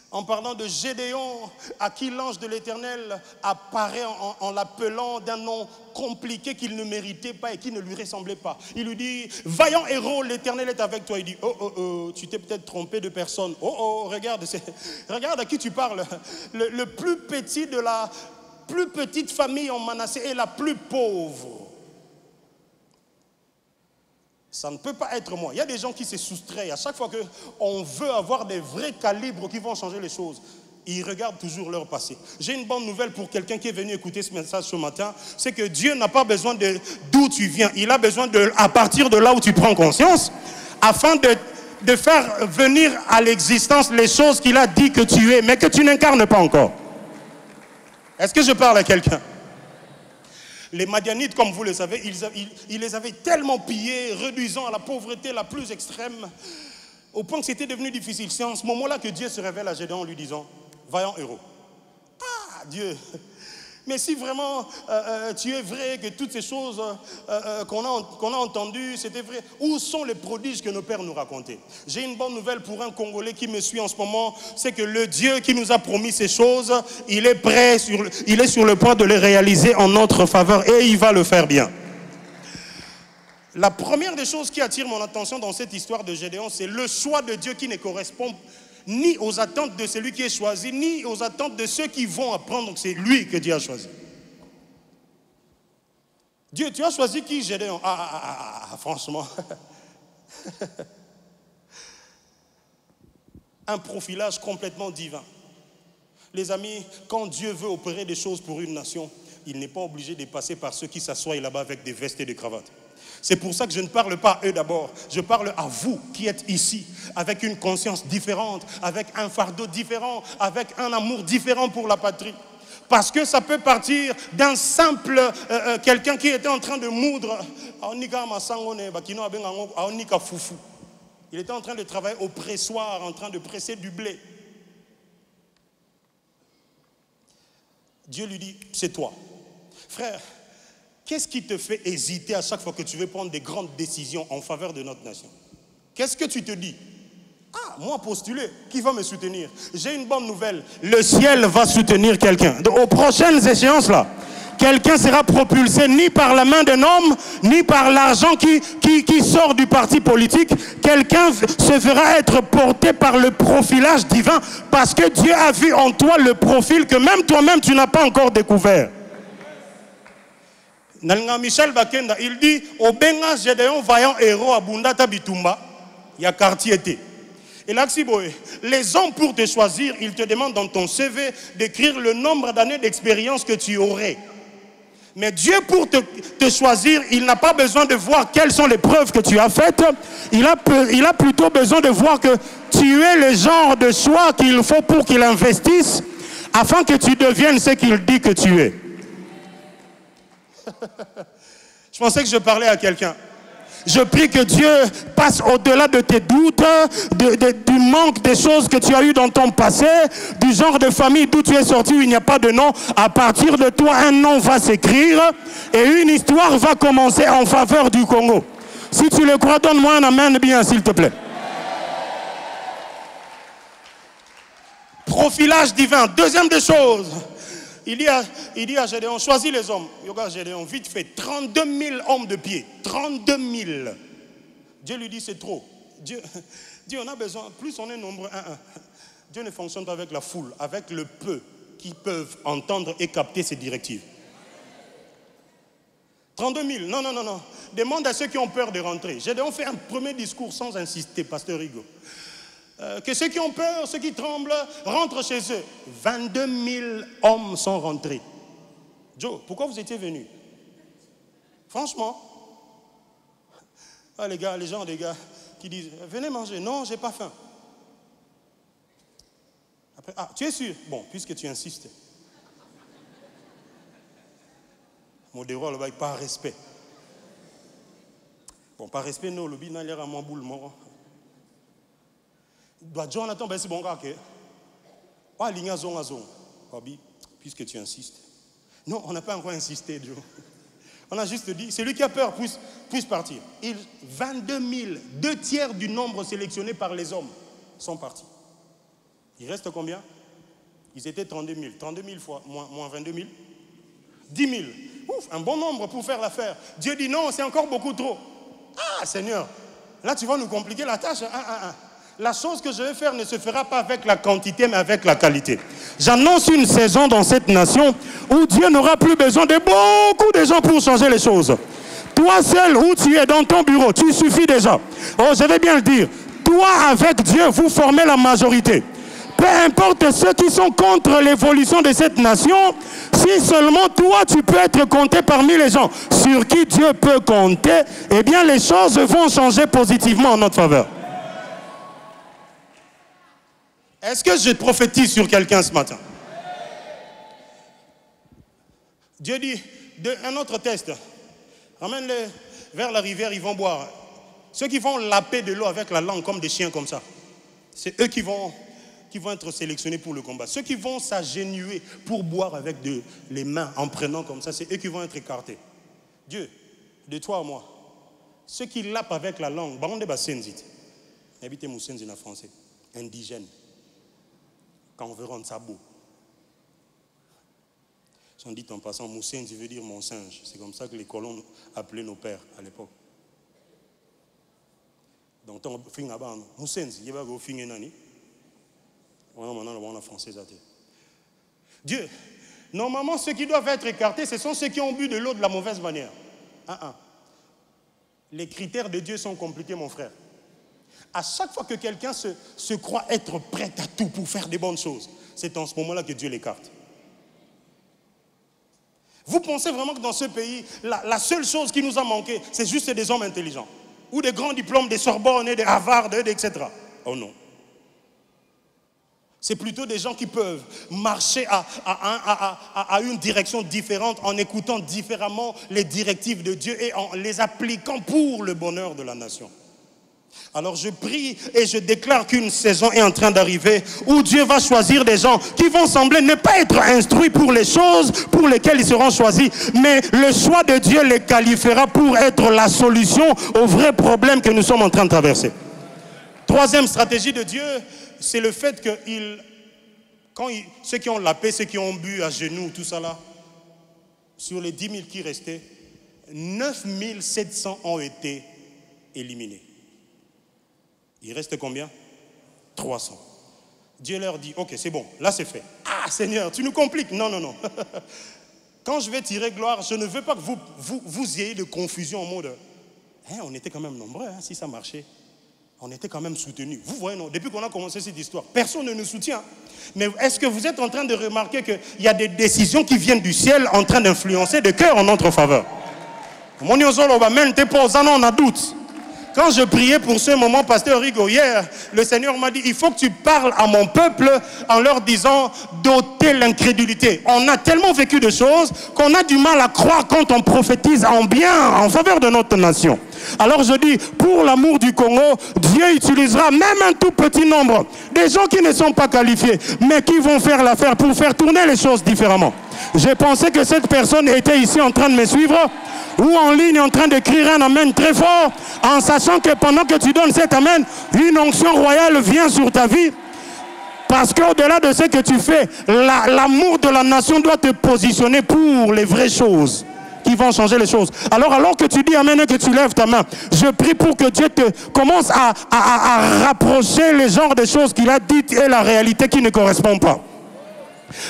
en parlant de Gédéon, à qui l'ange de l'Éternel apparaît en l'appelant d'un nom compliqué qu'il ne méritait pas et qui ne lui ressemblait pas. Il lui dit, vaillant héros, l'Éternel est avec toi. Il dit, tu t'es peut-être trompé de personne. Regarde à qui tu parles. Le plus petit de la plus petite famille en Manassé est la plus pauvre. Ça ne peut pas être moi. Il y a des gens qui se soustraient. À chaque fois qu'on veut avoir des vrais calibres qui vont changer les choses, ils regardent toujours leur passé. J'ai une bonne nouvelle pour quelqu'un qui est venu écouter ce message ce matin. C'est que Dieu n'a pas besoin d'où tu viens. Il a besoin à partir de là où tu prends conscience, afin de faire venir à l'existence les choses qu'il a dit que tu es, mais que tu n'incarnes pas encore. Est-ce que je parle à quelqu'un? Les Madianites, comme vous le savez, ils les avaient tellement pillés, réduisant à la pauvreté la plus extrême, au point que c'était devenu difficile. C'est en ce moment-là que Dieu se révèle à Gédéon en lui disant, vaillant héros. Ah, Dieu! Mais si vraiment tu es vrai que toutes ces choses qu'on a entendues, c'était vrai, où sont les prodiges que nos pères nous racontaient? J'ai une bonne nouvelle pour un Congolais qui me suit en ce moment, c'est que le Dieu qui nous a promis ces choses, il est prêt, il est sur le point de les réaliser en notre faveur et il va le faire bien. La première des choses qui attire mon attention dans cette histoire de Gédéon, c'est le choix de Dieu qui ne correspond ni aux attentes de celui qui est choisi, ni aux attentes de ceux qui vont apprendre que c'est lui que Dieu a choisi. Dieu, tu as choisi qui, Gédéon? Franchement. Un profilage complètement divin. Les amis, quand Dieu veut opérer des choses pour une nation, il n'est pas obligé de passer par ceux qui s'assoient là-bas avec des vestes et des cravates. C'est pour ça que je ne parle pas à eux d'abord. Je parle à vous qui êtes ici, avec une conscience différente, avec un fardeau différent, avec un amour différent pour la patrie. Parce que ça peut partir d'un simple quelqu'un qui était en train de moudre. Il était en train de travailler au pressoir, en train de presser du blé. Dieu lui dit, c'est toi. Frère, qu'est-ce qui te fait hésiter à chaque fois que tu veux prendre des grandes décisions en faveur de notre nation? Qu'est-ce que tu te dis? Ah, moi postuler, qui va me soutenir? J'ai une bonne nouvelle, le ciel va soutenir quelqu'un. Aux prochaines échéances là, quelqu'un sera propulsé ni par la main d'un homme, ni par l'argent qui sort du parti politique. Quelqu'un se fera être porté par le profilage divin parce que Dieu a vu en toi le profil que même toi-même tu n'as pas encore découvert. Michel Bakenda, il dit au Benga Gédéon vaillant héros à Bundata Bitumba, il y a quartier été. Et là, les hommes pour te choisir, ils te demandent dans ton CV d'écrire le nombre d'années d'expérience que tu aurais. Mais Dieu pour te choisir, il n'a pas besoin de voir quelles sont les preuves que tu as faites. Il a plutôt besoin de voir que tu es le genre de choix qu'il faut pour qu'il investisse afin que tu deviennes ce qu'il dit que tu es. Je pensais que je parlais à quelqu'un. Je prie que Dieu passe au-delà de tes doutes, du manque des choses que tu as eues dans ton passé, du genre de famille d'où tu es sorti où il n'y a pas de nom. À partir de toi, un nom va s'écrire et une histoire va commencer en faveur du Congo. Si tu le crois, donne-moi un amen bien, s'il te plaît. Profilage divin. Deuxième des choses. Il dit à Gédéon, choisis les hommes. Yoga Gédéon, vite fait, 32 000 hommes de pied. 32 000. Dieu lui dit, c'est trop. Dieu, on a besoin, plus on est nombreux, Dieu ne fonctionne pas avec la foule, avec le peu qui peuvent entendre et capter ses directives. 32 000, non. Demande à ceux qui ont peur de rentrer. Gédéon fait un premier discours sans insister, pasteur Rigaud. Que ceux qui ont peur, ceux qui tremblent, rentrent chez eux. 22 000 hommes sont rentrés. Joe, pourquoi vous étiez venus? Franchement. Ah, les gens qui disent, venez manger. Non, j'ai pas faim. Après, tu es sûr? Bon, puisque tu insistes. Modéro, le bail, par respect. Bon, par respect, non, le bin a l'air à mon boule, mort. Jonathan, ben c'est bon gars, pas ligna zon à zon. Puisque tu insistes. Non, on n'a pas encore insisté, Joe. On a juste dit, celui qui a peur puisse partir. 22 000, 2 tiers du nombre sélectionné par les hommes sont partis. Il reste combien? Ils étaient 32 000. 32 000 fois moins 22 000. 10 000. Ouf, un bon nombre pour faire l'affaire. Dieu dit non, c'est encore beaucoup trop. Ah, Seigneur, là tu vas nous compliquer la tâche. La chose que je vais faire ne se fera pas avec la quantité, mais avec la qualité. J'annonce une saison dans cette nation où Dieu n'aura plus besoin de beaucoup de gens pour changer les choses. Toi seul, où tu es dans ton bureau, tu suffis déjà. Oh, je vais bien le dire. Toi, avec Dieu, vous formez la majorité. Peu importe ceux qui sont contre l'évolution de cette nation, si seulement toi, tu peux être compté parmi les gens sur qui Dieu peut compter, eh bien, les choses vont changer positivement en notre faveur. Est-ce que je prophétise sur quelqu'un ce matin? Dieu dit, un autre test. Ramène-les vers la rivière, ils vont boire. Ceux qui vont laper de l'eau avec la langue comme des chiens comme ça, c'est eux qui vont être sélectionnés pour le combat. Ceux qui vont s'agenouiller pour boire avec les mains en prenant comme ça, c'est eux qui vont être écartés. Dieu, de toi à moi, ceux qui lapent avec la langue, baronde basenzit, habitez moussenzi en français, indigène. Quand on veut rendre ça beau. On dit en passant, moussenzi veut dire mon singe. C'est comme ça que les colons appelaient nos pères à l'époque. Donc, on fait un ban, moussenzi, il va go finir nani. On a français à terre. Dieu, normalement, ceux qui doivent être écartés, ce sont ceux qui ont bu de l'eau de la mauvaise manière. Les critères de Dieu sont compliqués, mon frère. À chaque fois que quelqu'un se croit être prêt à tout pour faire des bonnes choses, c'est en ce moment-là que Dieu l'écarte. Vous pensez vraiment que dans ce pays, la seule chose qui nous a manqué, c'est juste des hommes intelligents, ou des grands diplômes, des Sorbonne, des Harvard, etc. Oh non. C'est plutôt des gens qui peuvent marcher à une direction différente en écoutant différemment les directives de Dieu et en les appliquant pour le bonheur de la nation. Alors je prie et je déclare qu'une saison est en train d'arriver où Dieu va choisir des gens qui vont sembler ne pas être instruits pour les choses pour lesquelles ils seront choisis, mais le choix de Dieu les qualifiera pour être la solution aux vrais problèmes que nous sommes en train de traverser. Troisième stratégie de Dieu, c'est le fait que ceux qui ont la paix, ceux qui ont bu à genoux, tout ça là, Sur les 10 000 qui restaient, 9 700 ont été éliminés. Il reste combien? 300. Dieu leur dit, ok, c'est bon, là c'est fait. Ah Seigneur, tu nous compliques. Non, non, non. Quand je vais tirer gloire, je ne veux pas que vous ayez de confusion en mode, hein, on était quand même nombreux, hein, si ça marchait. On était quand même soutenus. Vous voyez, non, depuis qu'on a commencé cette histoire, personne ne nous soutient. Mais est-ce que vous êtes en train de remarquer qu'il y a des décisions qui viennent du ciel en train d'influencer de cœur en notre faveur? On a doute. Quand je priais pour ce moment, pasteur Rigo, hier, le Seigneur m'a dit, il faut que tu parles à mon peuple en leur disant d'ôter l'incrédulité. On a tellement vécu de choses qu'on a du mal à croire quand on prophétise en bien, en faveur de notre nation. Alors je dis, pour l'amour du Congo, Dieu utilisera même un tout petit nombre, des gens qui ne sont pas qualifiés, mais qui vont faire l'affaire pour faire tourner les choses différemment. J'ai pensé que cette personne était ici en train de me suivre, ou en ligne en train d'écrire un amen très fort, en sachant que pendant que tu donnes cet amen, une onction royale vient sur ta vie. Parce qu'au-delà de ce que tu fais, l'amour de la nation doit te positionner pour les vraies choses qui vont changer les choses. Alors que tu dis amen et que tu lèves ta main, je prie pour que Dieu te commence à rapprocher les genres de choses qu'il a dites et la réalité qui ne correspond pas.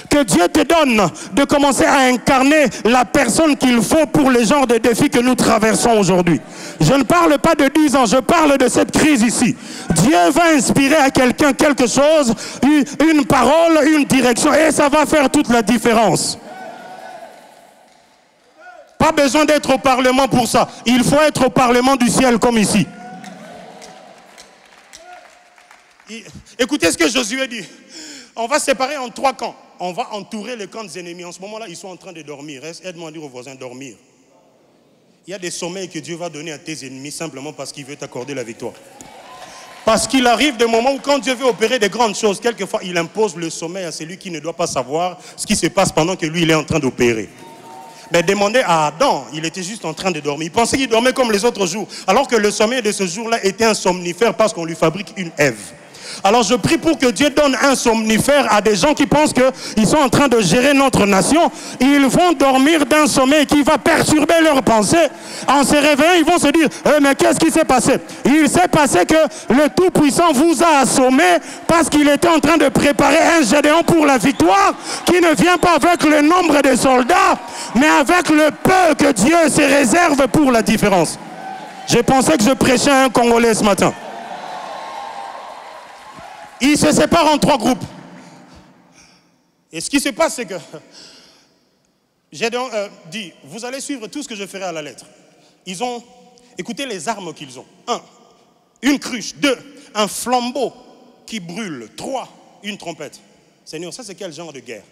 Que Dieu te donne de commencer à incarner la personne qu'il faut pour les genres de défis que nous traversons aujourd'hui. Je ne parle pas de 10 ans, je parle de cette crise ici. Dieu va inspirer à quelqu'un quelque chose, une parole, une direction, et ça va faire toute la différence. Pas besoin d'être au Parlement pour ça. Il faut être au Parlement du ciel comme ici. Écoutez ce que Josué dit. On va séparer en 3 camps. On va entourer les camps des ennemis. En ce moment-là, ils sont en train de dormir. Aide-moi à dire aux voisins, dormir. Il y a des sommeils que Dieu va donner à tes ennemis simplement parce qu'il veut t'accorder la victoire. Parce qu'il arrive des moments où quand Dieu veut opérer des grandes choses, quelquefois il impose le sommeil à celui qui ne doit pas savoir ce qui se passe pendant que lui, il est en train d'opérer. Mais demandez à Adam, il était juste en train de dormir. Il pensait qu'il dormait comme les autres jours. Alors que le sommeil de ce jour-là était un somnifère parce qu'on lui fabrique une Ève. Alors je prie pour que Dieu donne un somnifère à des gens qui pensent qu'ils sont en train de gérer notre nation. Ils vont dormir d'un sommeil qui va perturber leurs pensées. En se réveillant, ils vont se dire, mais qu'est-ce qui s'est passé? Il s'est passé que le Tout-Puissant vous a assommé parce qu'il était en train de préparer un Gédéon pour la victoire qui ne vient pas avec le nombre de soldats, mais avec le peu que Dieu se réserve pour la différence. J'ai pensé que je prêchais à un Congolais ce matin. Ils se séparent en 3 groupes. Et ce qui se passe, c'est que Gédéon dit, vous allez suivre tout ce que je ferai à la lettre. Ils ont, écoutez les armes qu'ils ont. 1, une cruche. 2, un flambeau qui brûle. 3, une trompette. Seigneur, ça c'est quel genre de guerre?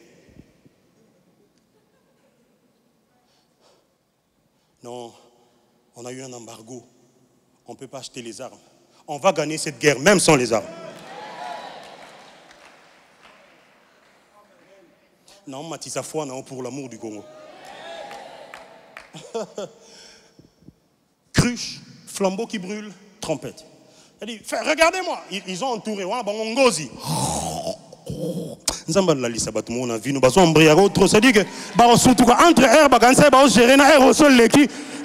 Non, on a eu un embargo. On ne peut pas acheter les armes. On va gagner cette guerre même sans les armes. Non, Matissa foi, non, pour l'amour du Congo. Cruche, flambeau qui brûle, trompette. Elle dit, regardez-moi. Ils ont entouré. Ngozi.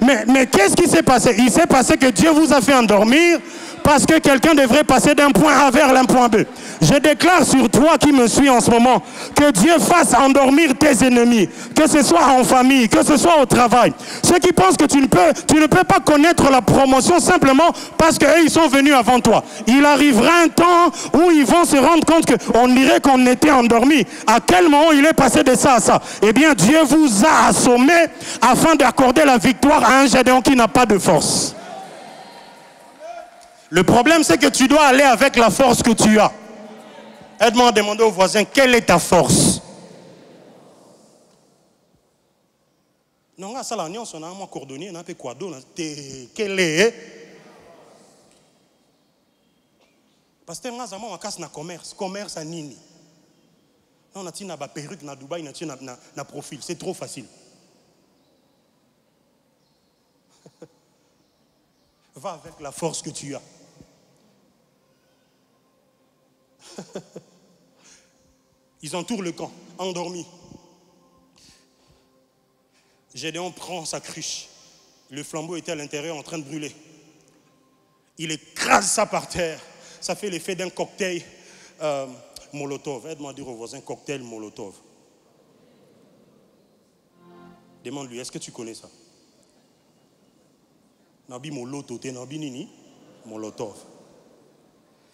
Mais qu'est-ce qui s'est passé? Il s'est passé que Dieu vous a fait endormir parce que quelqu'un devrait passer d'un point A vers un point B. Je déclare sur toi qui me suis en ce moment que Dieu fasse endormir tes ennemis, que ce soit en famille, que ce soit au travail. Ceux qui pensent que tu ne peux pas connaître la promotion simplement parce qu'eux ils sont venus avant toi. Il arrivera un temps où ils vont se rendre compte qu'on dirait qu'on était endormi. À quel moment il est passé de ça à ça? Eh bien Dieu vous a assommé afin d'accorder la victoire à un Gédéon qui n'a pas de force. Le problème, c'est que tu dois aller avec la force que tu as. Aide-moi à demander aux voisins, quelle est ta force? Non, ça, l'agnon, on a un cordonnier, on a un peu quoi d'autre. Quelle est? Parce que on a un commerce. Commerce à Nini. On a une perruque à Dubaï, on a un profil. C'est trop facile. Va avec la force que tu as. Ils entourent le camp, endormis. Gédéon prend sa cruche. Le flambeau était à l'intérieur en train de brûler. Il écrase ça par terre. Ça fait l'effet d'un cocktail Molotov. Aide-moi à dire au voisin cocktail Molotov. Demande-lui, est-ce que tu connais ça? Nabi Molotov, Nabi Nini, Molotov.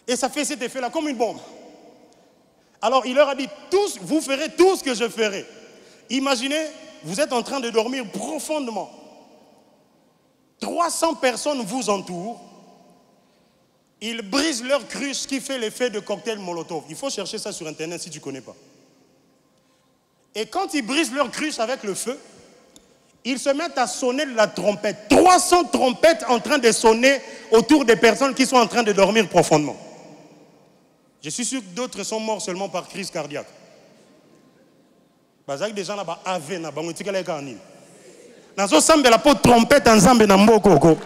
Et ça fait cet effet-là comme une bombe. Alors il leur a dit, tous, vous ferez tout ce que je ferai. Imaginez, vous êtes en train de dormir profondément. 300 personnes vous entourent. Ils brisent leur cruche qui fait l'effet de cocktail Molotov. Il faut chercher ça sur Internet si tu ne connais pas. Et quand ils brisent leur cruche avec le feu, ils se mettent à sonner de la trompette. 300 trompettes en train de sonner autour des personnes qui sont en train de dormir profondément. Je suis sûr que d'autres sont morts seulement par crise cardiaque. Parce que des gens là-bas avaient na bango tikala kanil. Nazo sambe la peau trompette ensemble na mboko.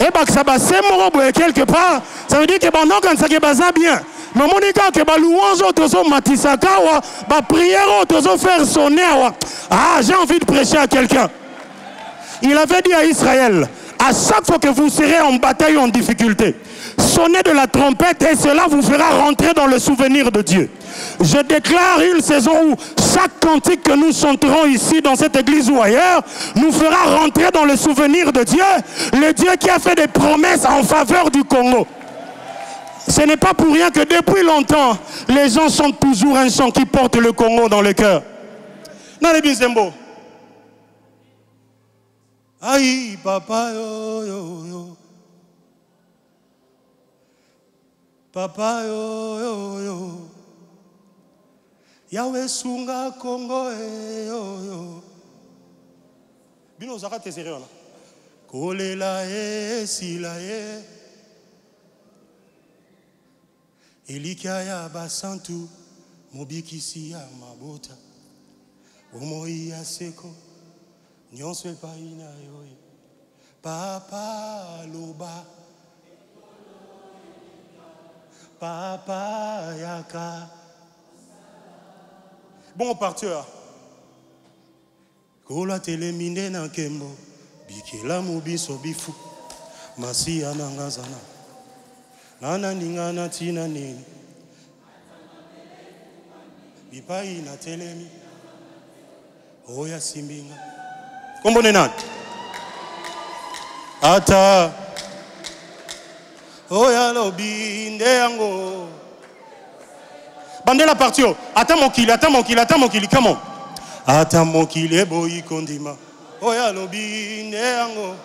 Et bah que ça va s'émorber quelque part, ça veut dire que pendant quand ça qui va bien. Mais monika que ba louange autozo matisaka wa ba prière autozo faire sonner wa. Ah, j'ai envie de prêcher à quelqu'un. Il avait dit à Israël, à chaque fois que vous serez en bataille ou en difficulté, sonnez de la trompette et cela vous fera rentrer dans le souvenir de Dieu. Je déclare une saison où chaque cantique que nous chanterons ici dans cette église ou ailleurs nous fera rentrer dans le souvenir de Dieu, le Dieu qui a fait des promesses en faveur du Congo. Ce n'est pas pour rien que depuis longtemps, les gens chantent toujours un chant qui porte le Congo dans le cœur. Nale Binzembo. Aïe, papa, yo, yo, yo. Papa, yo, yo, yo. Yahweh sunga Congo, yo, yo. Bino zaka te sérieux là. Kolela e sila e. Elikaya basantu mobikisi ya mabota. Omoi ya seko. Nyonso epai na yo. Papa loba. Papa yaka. Bon partir. Kola telemine na kembo. Bikela mubiso bifu. Masi anangazana. Nana ningana tina nini. Bipai na telemi. Oya simbinga. Kombo nenani. Ata. Oya lobi ndeango. Bandela partio. Attends mon kili, come on. Attends mon kili, boy kondima. Oya lobi ndeango.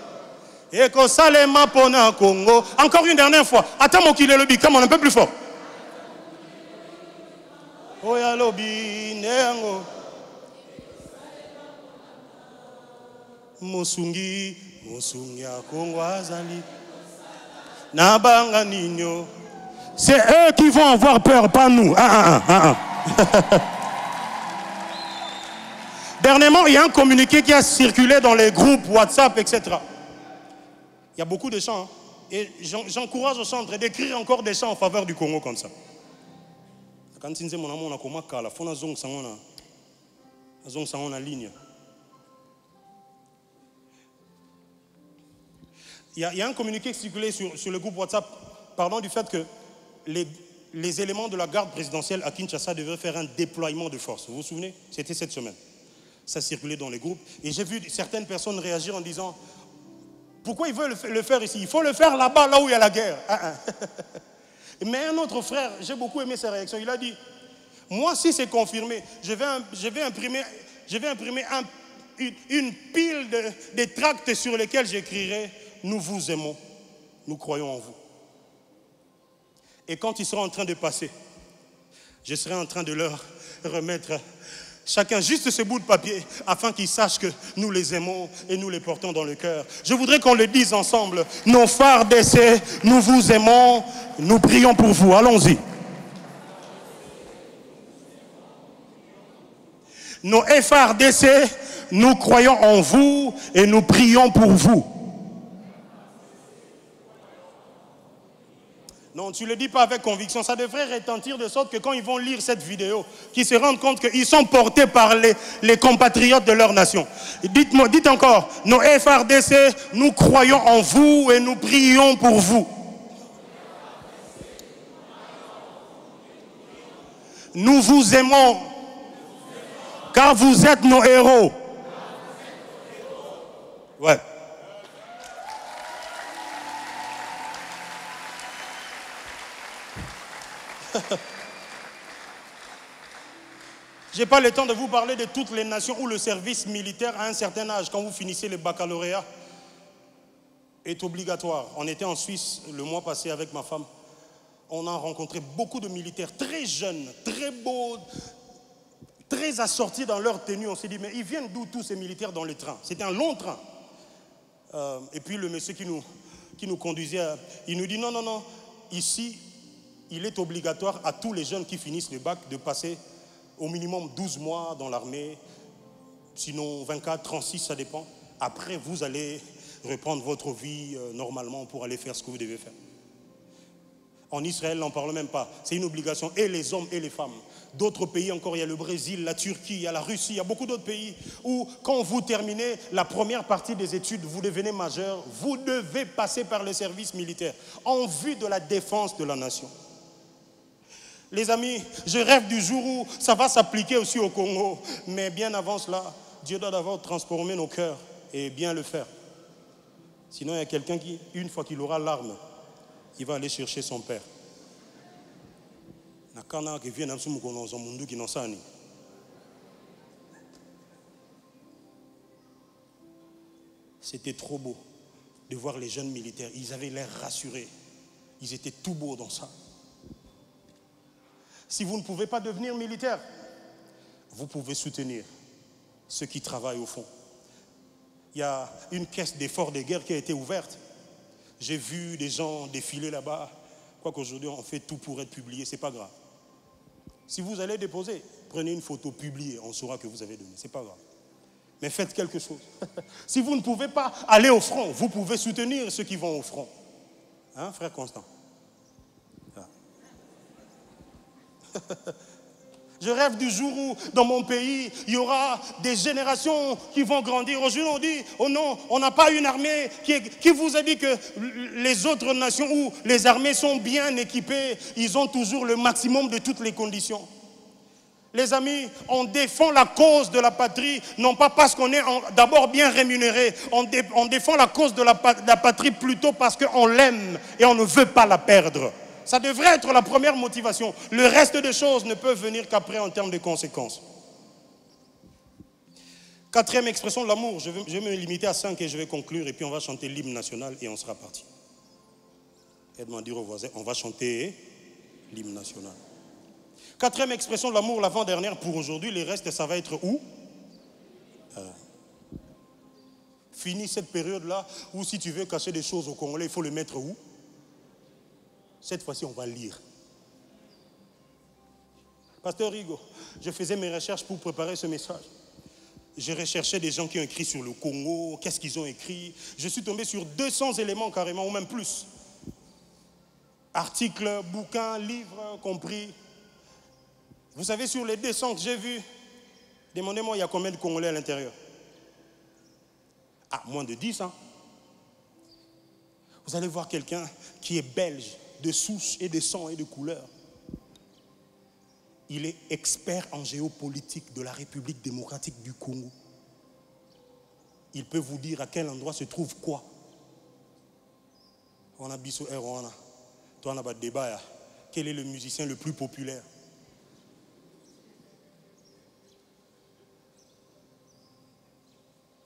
Eko salema pona Congo. Encore une dernière fois. Attends mon kili lobi, come on, un peu plus fort. Oya lobi ndeango. Mosungi ya Congo azali. Nabanga nino. C'est eux qui vont avoir peur, pas nous. Dernièrement, il y a un communiqué qui a circulé dans les groupes WhatsApp, etc. Il y a beaucoup de chants. Hein. Et j'encourage aux chantres d'écrire encore des chants en faveur du Congo comme ça. Quand on dit mon amour, on a ligne. Il y a un communiqué qui circulé sur le groupe WhatsApp parlant du fait que les éléments de la garde présidentielle à Kinshasa devaient faire un déploiement de force. Vous vous souvenez? C'était cette semaine. Ça circulait dans les groupes. Et j'ai vu certaines personnes réagir en disant « Pourquoi ils veulent le faire ici? Il faut le faire là-bas, là où il y a la guerre. » Mais un autre frère, j'ai beaucoup aimé sa réaction. Il a dit « Moi, si c'est confirmé, je vais imprimer une pile de tracts sur lesquels j'écrirai « Nous vous aimons, nous croyons en vous. » Et quand ils seront en train de passer, je serai en train de leur remettre chacun juste ce bout de papier afin qu'ils sachent que nous les aimons et nous les portons dans le cœur. Je voudrais qu'on le dise ensemble. Nos phares d'essai, nous vous aimons, nous prions pour vous. Allons-y. Nos phares d'essai, nous croyons en vous et nous prions pour vous. Non, tu ne le dis pas avec conviction. Ça devrait retentir de sorte que quand ils vont lire cette vidéo, qu'ils se rendent compte qu'ils sont portés par les compatriotes de leur nation. Dites-moi, dites encore, nos FRDC, nous croyons en vous et nous prions pour vous. Nous vous aimons, car vous êtes nos héros. Ouais. Je n'ai pas le temps de vous parler de toutes les nations où le service militaire à un certain âge, quand vous finissez le baccalauréat, est obligatoire. On était en Suisse le mois passé avec ma femme. On a rencontré beaucoup de militaires très jeunes, très beaux, très assortis dans leur tenue. On s'est dit, mais ils viennent d'où tous ces militaires dans le train? C'était un long train. Et puis le monsieur qui nous conduisait, il nous dit, non, non, non, ici, il est obligatoire à tous les jeunes qui finissent le bac de passer au minimum 12 mois dans l'armée, sinon 24, 36, ça dépend. Après, vous allez reprendre votre vie normalement pour aller faire ce que vous devez faire. En Israël, n'en parle même pas. C'est une obligation, et les hommes et les femmes. D'autres pays encore, il y a le Brésil, la Turquie, il y a la Russie, il y a beaucoup d'autres pays où quand vous terminez la première partie des études, vous devenez majeur, vous devez passer par le service militaire en vue de la défense de la nation. Les amis, je rêve du jour où ça va s'appliquer aussi au Congo. Mais bien avant cela, Dieu doit d'abord transformer nos cœurs et bien le faire. Sinon, il y a quelqu'un qui, une fois qu'il aura l'arme, il va aller chercher son père. C'était trop beau de voir les jeunes militaires. Ils avaient l'air rassurés. Ils étaient tout beaux dans ça. Si vous ne pouvez pas devenir militaire, vous pouvez soutenir ceux qui travaillent au fond. Il y a une caisse d'efforts de guerre qui a été ouverte. J'ai vu des gens défiler là-bas. Quoiqu'aujourd'hui, on fait tout pour être publié, ce n'est pas grave. Si vous allez déposer, prenez une photo, publiée, on saura que vous avez donné, ce n'est pas grave. Mais faites quelque chose. Si vous ne pouvez pas aller au front, vous pouvez soutenir ceux qui vont au front. Hein, frère Constant? Je rêve du jour où, dans mon pays, il y aura des générations qui vont grandir. Aujourd'hui, on dit, oh non, on n'a pas une armée qui vous a dit que les autres nations où les armées sont bien équipées, ils ont toujours le maximum de toutes les conditions. Les amis, on défend la cause de la patrie, non pas parce qu'on est d'abord bien rémunéré. On défend la cause de la patrie plutôt parce qu'on l'aime et on ne veut pas la perdre. Ça devrait être la première motivation. Le reste des choses ne peuvent venir qu'après en termes de conséquences. Quatrième expression de l'amour, je vais me limiter à 5 et je vais conclure et puis on va chanter l'hymne national et on sera parti. Aide-moi à dire aux voisins, on va chanter l'hymne national. Quatrième expression de l'amour, l'avant-dernière pour aujourd'hui, les restes ça va être où? Fini cette période-là où si tu veux cacher des choses au Congolais, il faut le mettre où? Cette fois-ci, on va lire. Pasteur Rigo, je faisais mes recherches pour préparer ce message. J'ai recherché des gens qui ont écrit sur le Congo, qu'est-ce qu'ils ont écrit. Je suis tombé sur 200 éléments carrément, ou même plus. Articles, bouquins, livres, compris. Vous savez, sur les 200 que j'ai vus, demandez-moi, il y a combien de Congolais à l'intérieur? Ah, moins de 10, hein. Vous allez voir quelqu'un qui est belge, de souche et de sang et de couleur. Il est expert en géopolitique de la République démocratique du Congo. Il peut vous dire à quel endroit se trouve quoi. On a biso Erwana. Toi, on a pas de débat. Quel est le musicien le plus populaire?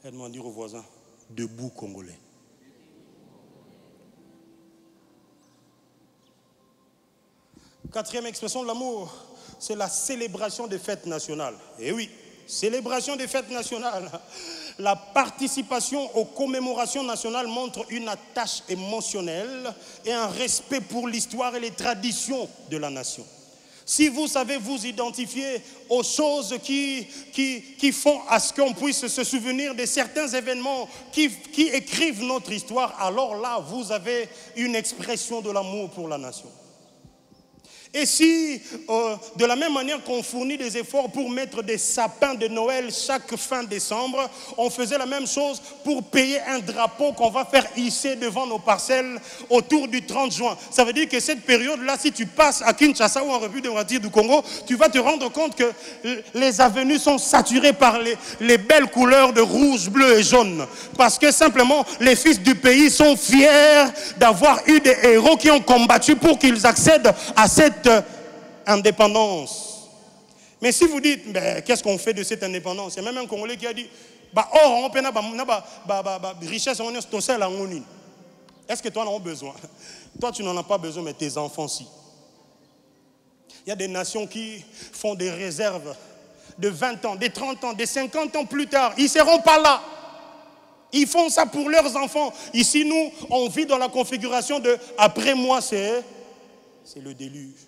Aide-moi à dire aux voisins, debout Congolais. Quatrième expression de l'amour, c'est la célébration des fêtes nationales. Et oui, célébration des fêtes nationales. La participation aux commémorations nationales montre une attache émotionnelle et un respect pour l'histoire et les traditions de la nation. Si vous savez vous identifier aux choses qui font à ce qu'on puisse se souvenir de certains événements qui écrivent notre histoire, alors là, vous avez une expression de l'amour pour la nation. Et si, de la même manière qu'on fournit des efforts pour mettre des sapins de Noël chaque fin décembre, on faisait la même chose pour payer un drapeau qu'on va faire hisser devant nos parcelles autour du 30 juin. Ça veut dire que cette période-là, si tu passes à Kinshasa ou en République démocratique du Congo, tu vas te rendre compte que les avenues sont saturées par les belles couleurs de rouge, bleu et jaune. Parce que simplement, les fils du pays sont fiers d'avoir eu des héros qui ont combattu pour qu'ils accèdent à cette indépendance. Mais si vous dites, qu'est-ce qu'on fait de cette indépendance? Il y a même un Congolais qui a dit, richesse, est-ce que toi en as besoin? Toi tu n'en as pas besoin, mais tes enfants si. Il y a des nations qui font des réserves de 20 ans, des 30 ans, des 50 ans plus tard. Ils ne seront pas là. Ils font ça pour leurs enfants. Ici, nous, on vit dans la configuration de après moi, c'est le déluge.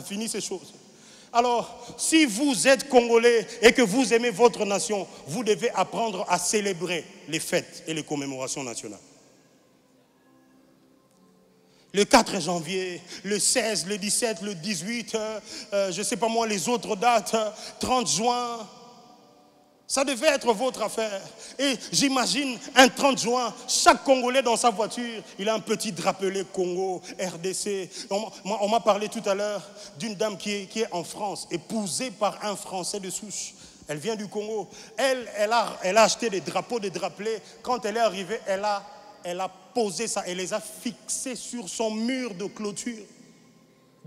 Fini ces choses. Alors, si vous êtes Congolais et que vous aimez votre nation, vous devez apprendre à célébrer les fêtes et les commémorations nationales. Le 4 janvier, le 16, le 17, le 18, je ne sais pas moi, les autres dates, 30 juin... Ça devait être votre affaire. Et j'imagine un 30 juin, chaque Congolais dans sa voiture, il a un petit drapelet Congo, RDC. On m'a parlé tout à l'heure d'une dame qui est en France, épousée par un Français de souche. Elle vient du Congo. Elle a acheté des drapeaux, des drapelets. Quand elle est arrivée, elle a posé ça. Elle les a fixés sur son mur de clôture.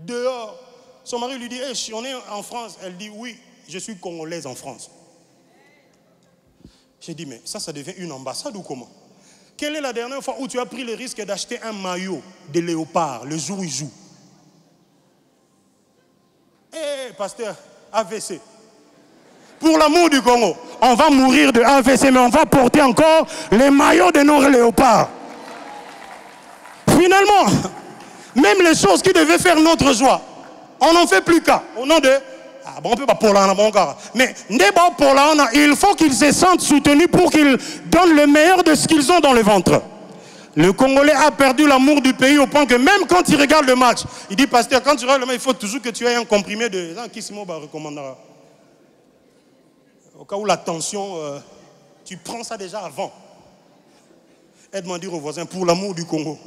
Dehors. Son mari lui dit, hey, on est en France. Elle dit, oui, je suis congolaise en France. J'ai dit, mais ça devient une ambassade ou comment? Quelle est la dernière fois où tu as pris le risque d'acheter un maillot de léopard le jour où il joue? Pasteur, AVC. Pour l'amour du Congo, on va mourir de AVC, mais on va porter encore les maillots de nos léopards. Finalement, même les choses qui devaient faire notre joie, on n'en fait plus qu'à. Au nom de... Mais il faut qu'ils se sentent soutenus pour qu'ils donnent le meilleur de ce qu'ils ont dans le ventre. Le Congolais a perdu l'amour du pays au point que même quand il regarde le match, il dit, pasteur, quand tu regardes le match, il faut toujours que tu aies un comprimé de... Au cas où la tension, tu prends ça déjà avant. Aide-moi à dire aux voisins, pour l'amour du Congo,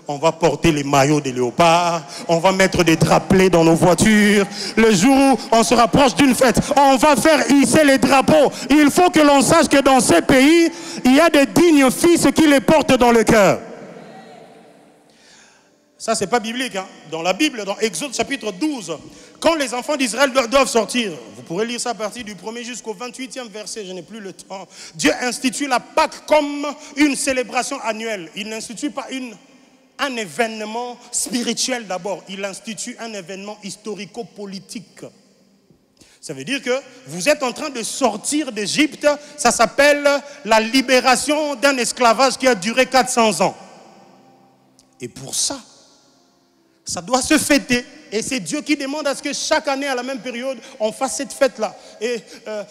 on va porter les maillots des léopards, on va mettre des drapelets dans nos voitures. Le jour où on se rapproche d'une fête, on va faire hisser les drapeaux. Il faut que l'on sache que dans ces pays, il y a des dignes fils qui les portent dans le cœur. Ça, c'est pas biblique. Hein. Dans la Bible, dans Exode chapitre 12, quand les enfants d'Israël doivent sortir, vous pourrez lire ça à partir du 1er jusqu'au 28e verset, je n'ai plus le temps. Dieu institue la Pâque comme une célébration annuelle. Il n'institue pas un événement spirituel d'abord. Il institue un événement historico-politique. Ça veut dire que vous êtes en train de sortir d'Égypte. Ça s'appelle la libération d'un esclavage qui a duré 400 ans. Et pour ça, ça doit se fêter. Et c'est Dieu qui demande à ce que chaque année, à la même période, on fasse cette fête-là. Et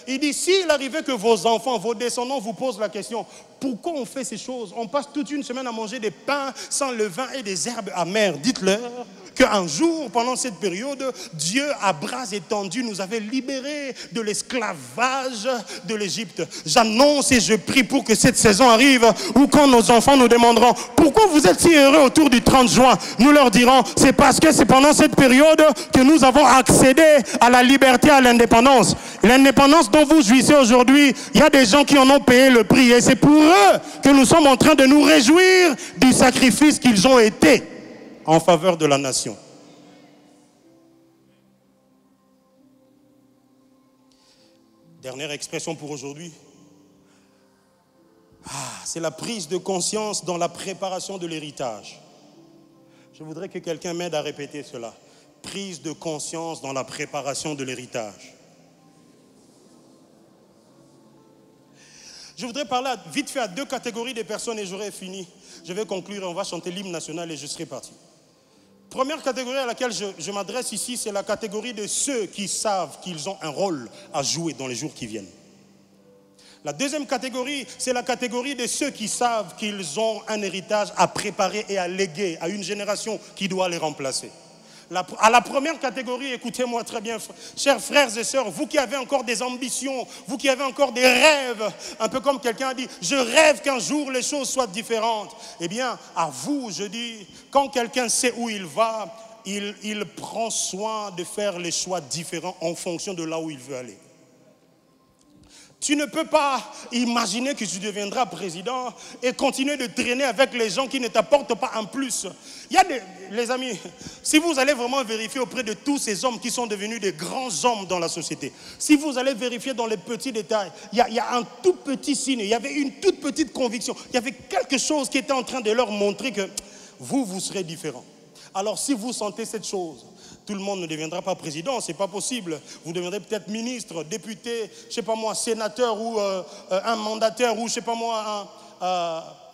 il dit, s'il arrivait que vos enfants, vos descendants vous posent la question, pourquoi on fait ces choses? On passe toute une semaine à manger des pains sans levain et des herbes amères. Dites-leur qu'un jour, pendant cette période, Dieu, à bras étendus, nous avait libérés de l'esclavage de l'Égypte. J'annonce et je prie pour que cette saison arrive où quand nos enfants nous demanderont pourquoi vous êtes si heureux autour du 30 juin, nous leur dirons c'est parce que c'est pendant cette période que nous avons accédé à la liberté, à l'indépendance. L'indépendance dont vous jouissez aujourd'hui, il y a des gens qui en ont payé le prix et c'est pour eux que nous sommes en train de nous réjouir du sacrifice qu'ils ont été en faveur de la nation. Dernière expression pour aujourd'hui. C'est la prise de conscience dans la préparation de l'héritage. Je voudrais que quelqu'un m'aide à répéter cela. Prise de conscience dans la préparation de l'héritage. Je voudrais parler vite fait à deux catégories de personnes et j'aurai fini. Je vais conclure et on va chanter l'hymne national et je serai parti. Première catégorie à laquelle je m'adresse ici, c'est la catégorie de ceux qui savent qu'ils ont un rôle à jouer dans les jours qui viennent. La deuxième catégorie, c'est la catégorie de ceux qui savent qu'ils ont un héritage à préparer et à léguer à une génération qui doit les remplacer. À la première catégorie, écoutez-moi très bien, chers frères et sœurs, vous qui avez encore des ambitions, vous qui avez encore des rêves, un peu comme quelqu'un a dit, je rêve qu'un jour les choses soient différentes. Eh bien, à vous, je dis, quand quelqu'un sait où il va, il prend soin de faire les choix différents en fonction de là où il veut aller. Tu ne peux pas imaginer que tu deviendras président et continuer de traîner avec les gens qui ne t'apportent pas un plus. Il y a les amis, si vous allez vraiment vérifier auprès de tous ces hommes qui sont devenus des grands hommes dans la société, si vous allez vérifier dans les petits détails, il y a un tout petit signe, il y avait une toute petite conviction, il y avait quelque chose qui était en train de leur montrer que vous serez différent. Alors si vous sentez cette chose, tout le monde ne deviendra pas président, c'est pas possible. Vous deviendrez peut-être ministre, député, je sais pas moi, sénateur ou un mandataire ou je sais pas moi,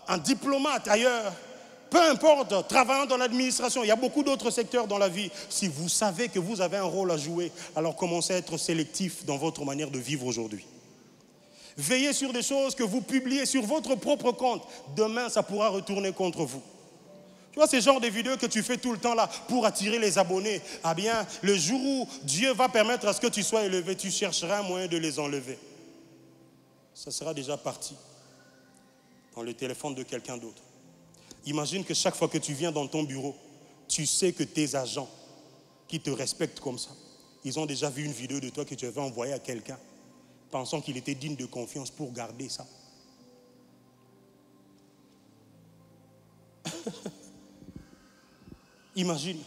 un diplomate ailleurs. Peu importe, travaillant dans l'administration, il y a beaucoup d'autres secteurs dans la vie. Si vous savez que vous avez un rôle à jouer, alors commencez à être sélectif dans votre manière de vivre aujourd'hui. Veillez sur des choses que vous publiez sur votre propre compte. Demain, ça pourra retourner contre vous. Tu vois, ce genre de vidéos que tu fais tout le temps là pour attirer les abonnés. Ah bien, le jour où Dieu va permettre à ce que tu sois élevé, tu chercheras un moyen de les enlever. Ça sera déjà parti dans le téléphone de quelqu'un d'autre. Imagine que chaque fois que tu viens dans ton bureau, tu sais que tes agents qui te respectent comme ça, ils ont déjà vu une vidéo de toi que tu avais envoyée à quelqu'un, pensant qu'il était digne de confiance pour garder ça. Imagine.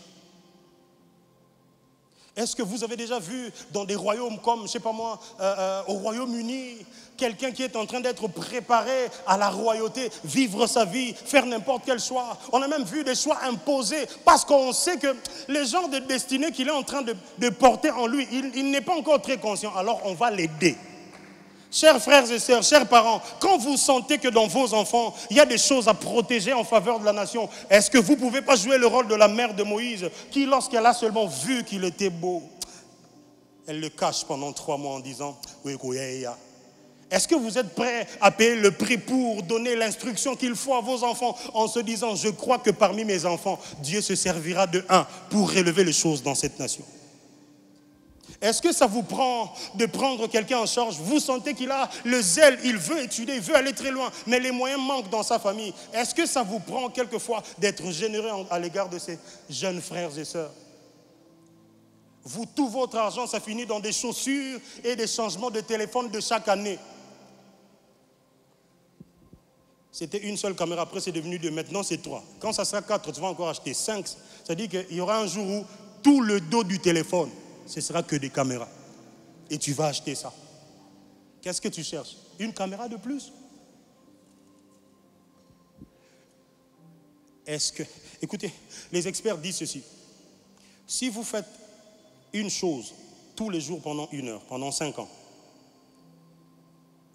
Est-ce que vous avez déjà vu dans des royaumes comme, je ne sais pas moi, au Royaume-Uni, quelqu'un qui est en train d'être préparé à la royauté, vivre sa vie, faire n'importe quel choix. On a même vu des choix imposés parce qu'on sait que le genre de destinée qu'il est en train de porter en lui, il n'est pas encore très conscient. Alors on va l'aider. Chers frères et sœurs, chers parents, quand vous sentez que dans vos enfants, il y a des choses à protéger en faveur de la nation, est-ce que vous ne pouvez pas jouer le rôle de la mère de Moïse qui, lorsqu'elle a seulement vu qu'il était beau, elle le cache pendant 3 mois en disant « Oui, est-ce que vous êtes prêts à payer le prix pour donner l'instruction qu'il faut à vos enfants en se disant « Je crois que parmi mes enfants, Dieu se servira de un pour relever les choses dans cette nation ». Est-ce que ça vous prend de prendre quelqu'un en charge? Vous sentez qu'il a le zèle, il veut étudier, il veut aller très loin, mais les moyens manquent dans sa famille. Est-ce que ça vous prend quelquefois d'être généreux à l'égard de ces jeunes frères et sœurs? Vous, tout votre argent, ça finit dans des chaussures et des changements de téléphone de chaque année. C'était une seule caméra, après c'est devenu 2, maintenant c'est 3. Quand ça sera 4, tu vas encore acheter 5. Ça dit qu'il y aura un jour où tout le dos du téléphone, ce sera que des caméras. Et tu vas acheter ça. Qu'est-ce que tu cherches? Une caméra de plus? Est-ce que... Écoutez, les experts disent ceci. Si vous faites une chose tous les jours pendant 1 heure, pendant 5 ans,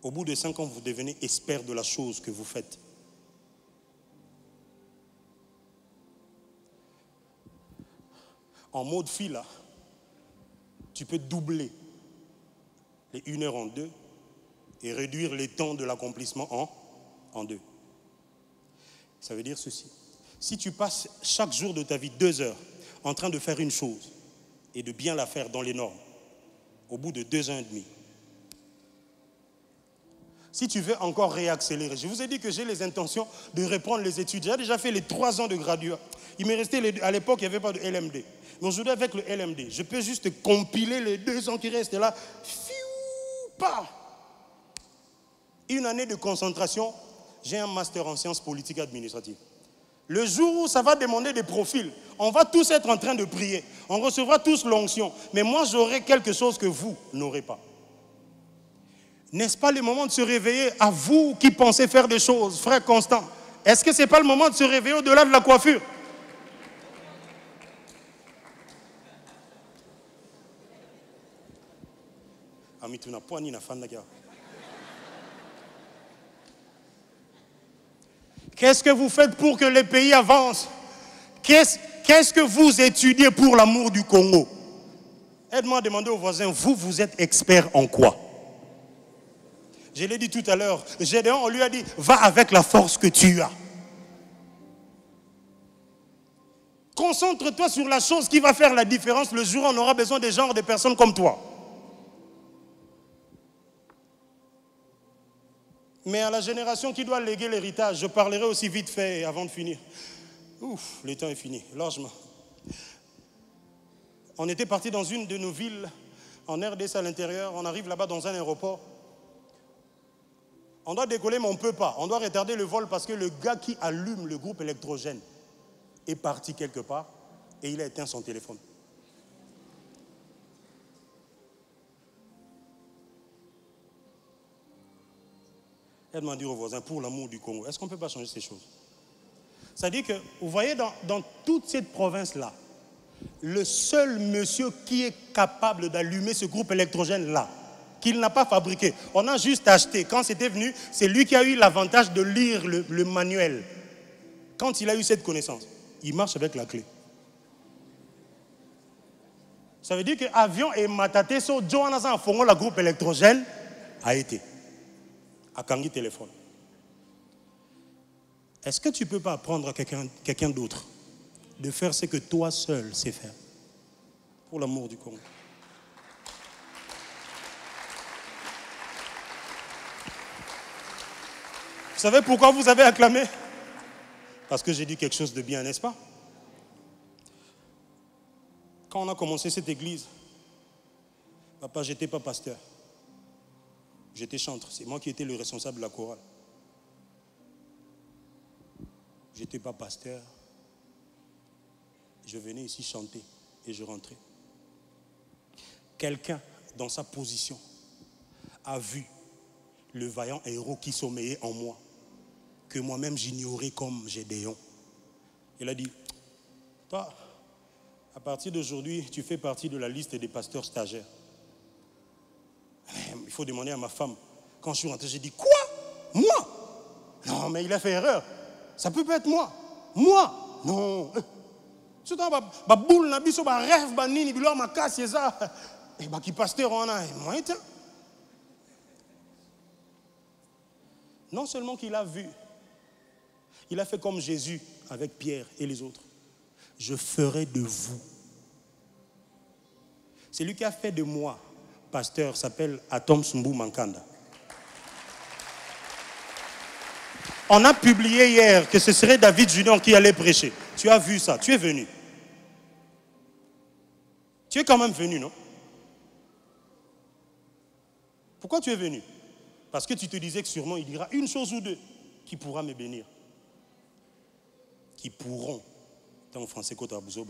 au bout de 5 ans, vous devenez expert de la chose que vous faites. En mode fila, tu peux doubler les 1 heure en 2 et réduire les temps de l'accomplissement en 2. Ça veut dire ceci. Si tu passes chaque jour de ta vie 2 heures en train de faire une chose et de bien la faire dans les normes, au bout de 2 ans et demi, si tu veux encore réaccélérer, je vous ai dit que j'ai les intentions de reprendre les études. J'ai déjà fait les 3 ans de graduat. Il m'est resté, à l'époque, il n'y avait pas de LMD. Mais aujourd'hui, avec le LMD, je peux juste compiler les 2 ans qui restent là. Une année de concentration, j'ai un master en sciences politiques et administratives. Le jour où ça va demander des profils, on va tous être en train de prier. On recevra tous l'onction. Mais moi, j'aurai quelque chose que vous n'aurez pas. N'est-ce pas le moment de se réveiller à vous qui pensez faire des choses, frère Constant? Est-ce que ce n'est pas le moment de se réveiller au-delà de la coiffure? Qu'est-ce que vous faites pour que les pays avancent? Qu'est-ce que vous étudiez pour l'amour du Congo? Aide-moi à demander aux voisins, vous êtes expert en quoi? Je l'ai dit tout à l'heure. Gédéon, on lui a dit, va avec la force que tu as. Concentre-toi sur la chose qui va faire la différence le jour où on aura besoin des genres de personnes comme toi. Mais à la génération qui doit léguer l'héritage, je parlerai aussi vite fait avant de finir. Ouf, le temps est fini, largement. On était parti dans une de nos villes, en RDC à l'intérieur. On arrive là-bas dans un aéroport. On doit décoller, mais on ne peut pas. On doit retarder le vol parce que le gars qui allume le groupe électrogène est parti quelque part et il a éteint son téléphone. Elle m'a dit au voisin, pour l'amour du Congo, est-ce qu'on ne peut pas changer ces choses? C'est-à-dire que, vous voyez, dans toute cette province-là, le seul monsieur qui est capable d'allumer ce groupe électrogène-là, qu'il n'a pas fabriqué, on a juste acheté. Quand c'était venu, c'est lui qui a eu l'avantage de lire le manuel. Quand il a eu cette connaissance, il marche avec la clé. Ça veut dire que avion et mataté, so Johanna a fongo la groupe électrogène a été. À Kangi téléphone. Est-ce que tu ne peux pas apprendre à quelqu'un d'autre de faire ce que toi seul sais faire? Pour l'amour du Congo. Vous savez pourquoi vous avez acclamé? Parce que j'ai dit quelque chose de bien, n'est-ce pas? Quand on a commencé cette église, papa, j'étais pas pasteur. J'étais chantre. C'est moi qui étais le responsable de la chorale. J'étais pas pasteur. Je venais ici chanter et je rentrais. Quelqu'un dans sa position a vu le vaillant héros qui sommeillait en moi, que moi-même j'ignorais comme Gédéon. Il a dit, toi, à partir d'aujourd'hui, tu fais partie de la liste des pasteurs stagiaires. Il faut demander à ma femme. Quand je suis rentré, j'ai dit, quoi? Moi? Non, mais il a fait erreur. Ça peut pas être moi. Moi? Non. C'est un boule, un biso, un rêve, un nini, un casse, c'est ça. Et qui pasteur, on a. Non seulement qu'il a vu, il a fait comme Jésus avec Pierre et les autres. Je ferai de vous. C'est lui qui a fait de moi. Pasteur s'appelle Atom Sumbu Mankanda. On a publié hier que ce serait David Junior qui allait prêcher. Tu as vu ça, tu es venu. Tu es quand même venu, non? Pourquoi tu es venu? Parce que tu te disais que sûrement il y aura une chose ou deux qui pourra me bénir. Qui pourront. Dans le français, quand tu as besoin,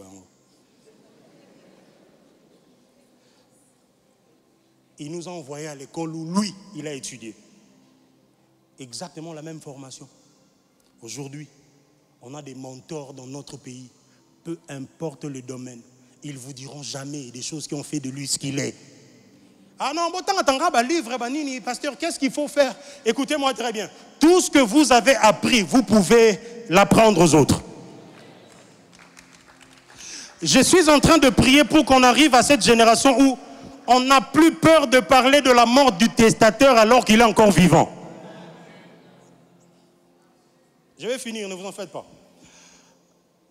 il nous a envoyés à l'école où lui, il a étudié. Exactement la même formation. Aujourd'hui, on a des mentors dans notre pays. Peu importe le domaine, ils ne vous diront jamais des choses qui ont fait de lui ce qu'il est. Ah non, livre, pasteur, qu'est-ce qu'il faut faire? Écoutez-moi très bien. Tout ce que vous avez appris, vous pouvez l'apprendre aux autres. Je suis en train de prier pour qu'on arrive à cette génération où on n'a plus peur de parler de la mort du testateur alors qu'il est encore vivant. Je vais finir, ne vous en faites pas.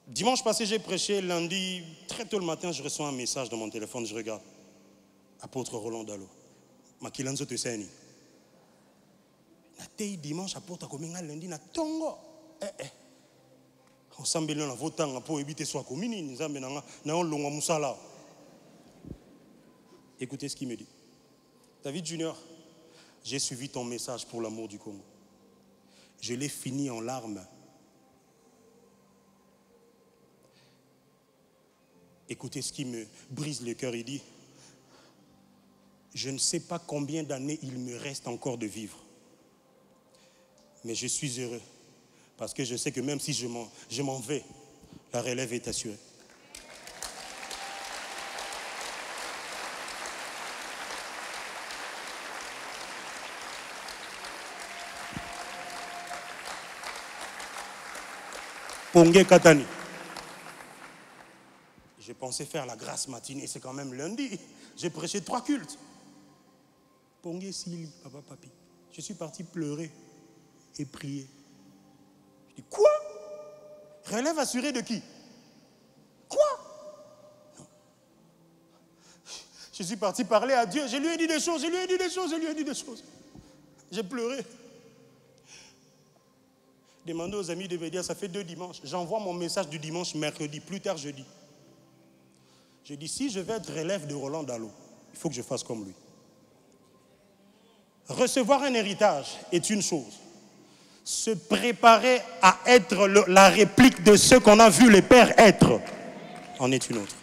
Dimanche passé, j'ai prêché. Lundi, très tôt le matin, je reçois un message dans mon téléphone. Je regarde. Apôtre Roland Dalo. Makilanzo Teseni. Natei dimanche, apôtre Komenga lundi, na tongo. On s'embellit dans la votang pour éviter soit commune. Nous avons longa musala. Écoutez ce qu'il me dit. David Junior, j'ai suivi ton message pour l'amour du Congo. Je l'ai fini en larmes. Écoutez ce qui me brise le cœur. Il dit, je ne sais pas combien d'années il me reste encore de vivre. Mais je suis heureux. Parce que je sais que même si je m'en vais, la relève est assurée. Pongé Katani. Je pensais faire la grâce matinée, c'est quand même lundi. J'ai prêché 3 cultes. Pongé Sili, papa, papi. Je suis parti pleurer et prier. Je dis, quoi? Relève assurée de qui? Quoi? Non. Je suis parti parler à Dieu. Je lui ai dit des choses, je lui ai dit des choses, je lui ai dit des choses. J'ai pleuré. Demandez aux amis de me dire, ça fait 2 dimanches. J'envoie mon message du dimanche, mercredi, plus tard jeudi. Je dis, si je veux être relève de Roland Dallot, il faut que je fasse comme lui. Recevoir un héritage est une chose. Se préparer à être la réplique de ce qu'on a vu les pères être en est une autre.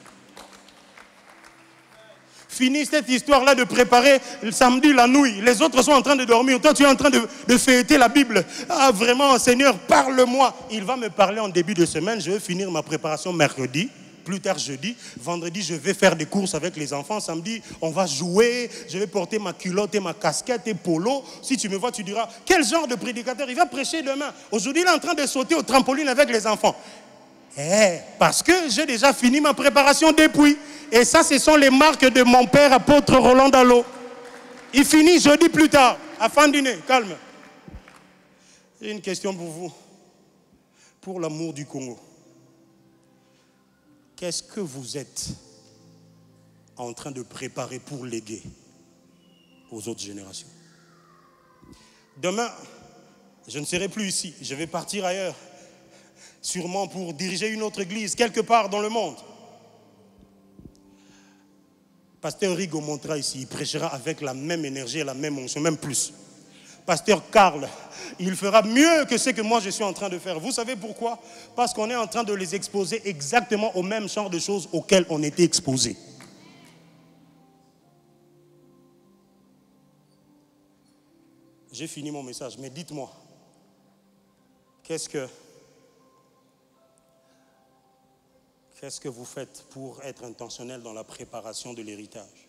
Fini cette histoire-là de préparer le samedi la nuit. Les autres sont en train de dormir. Toi, tu es en train de feuilleter la Bible. Ah, vraiment, Seigneur, parle-moi. Il va me parler en début de semaine. Je vais finir ma préparation mercredi. Plus tard jeudi. Vendredi, je vais faire des courses avec les enfants. Samedi, on va jouer. Je vais porter ma culotte et ma casquette et polo. Si tu me vois, tu diras, quel genre de prédicateur? Il va prêcher demain. Aujourd'hui, il est en train de sauter au trampoline avec les enfants. Parce que j'ai déjà fini ma préparation depuis. Et ça, ce sont les marques de mon père, apôtre Roland Dallot. Il finit jeudi plus tard. À fin du dîner, calme. J'ai une question pour vous. Pour l'amour du Congo. Qu'est-ce que vous êtes en train de préparer pour léguer aux autres générations? Demain, je ne serai plus ici. Je vais partir ailleurs. Sûrement pour diriger une autre église, quelque part dans le monde. Pasteur Rigo montera ici, il prêchera avec la même énergie et la même onction, même plus. Pasteur Karl, il fera mieux que ce que moi je suis en train de faire. Vous savez pourquoi? Parce qu'on est en train de les exposer exactement au même genre de choses auxquelles on était exposés. J'ai fini mon message, mais dites-moi, qu'est-ce que vous faites pour être intentionnel dans la préparation de l'héritage?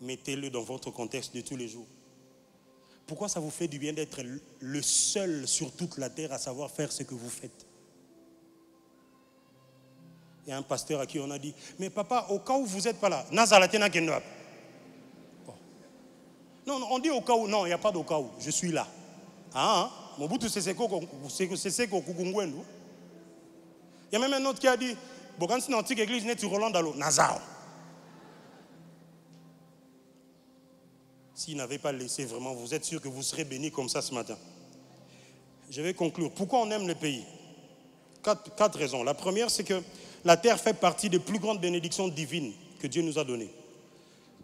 Mettez-le dans votre contexte de tous les jours. Pourquoi ça vous fait du bien d'être le seul sur toute la terre à savoir faire ce que vous faites? Il y a un pasteur à qui on a dit, mais papa, au cas où vous n'êtes pas là, non, on dit au cas où, non, il n'y a pas d'au cas où, je suis là. Mobutu Seseko Kukungwendu. Il y a même un autre qui a dit, quand c'est une antique église, n'est-tu Roland Dallot? Nazao. S'il n'avait pas laissé vraiment, vous êtes sûr que vous serez bénis comme ça ce matin. Je vais conclure. Pourquoi on aime le pays? Quatre raisons. La première, c'est que la terre fait partie des plus grandes bénédictions divines que Dieu nous a données.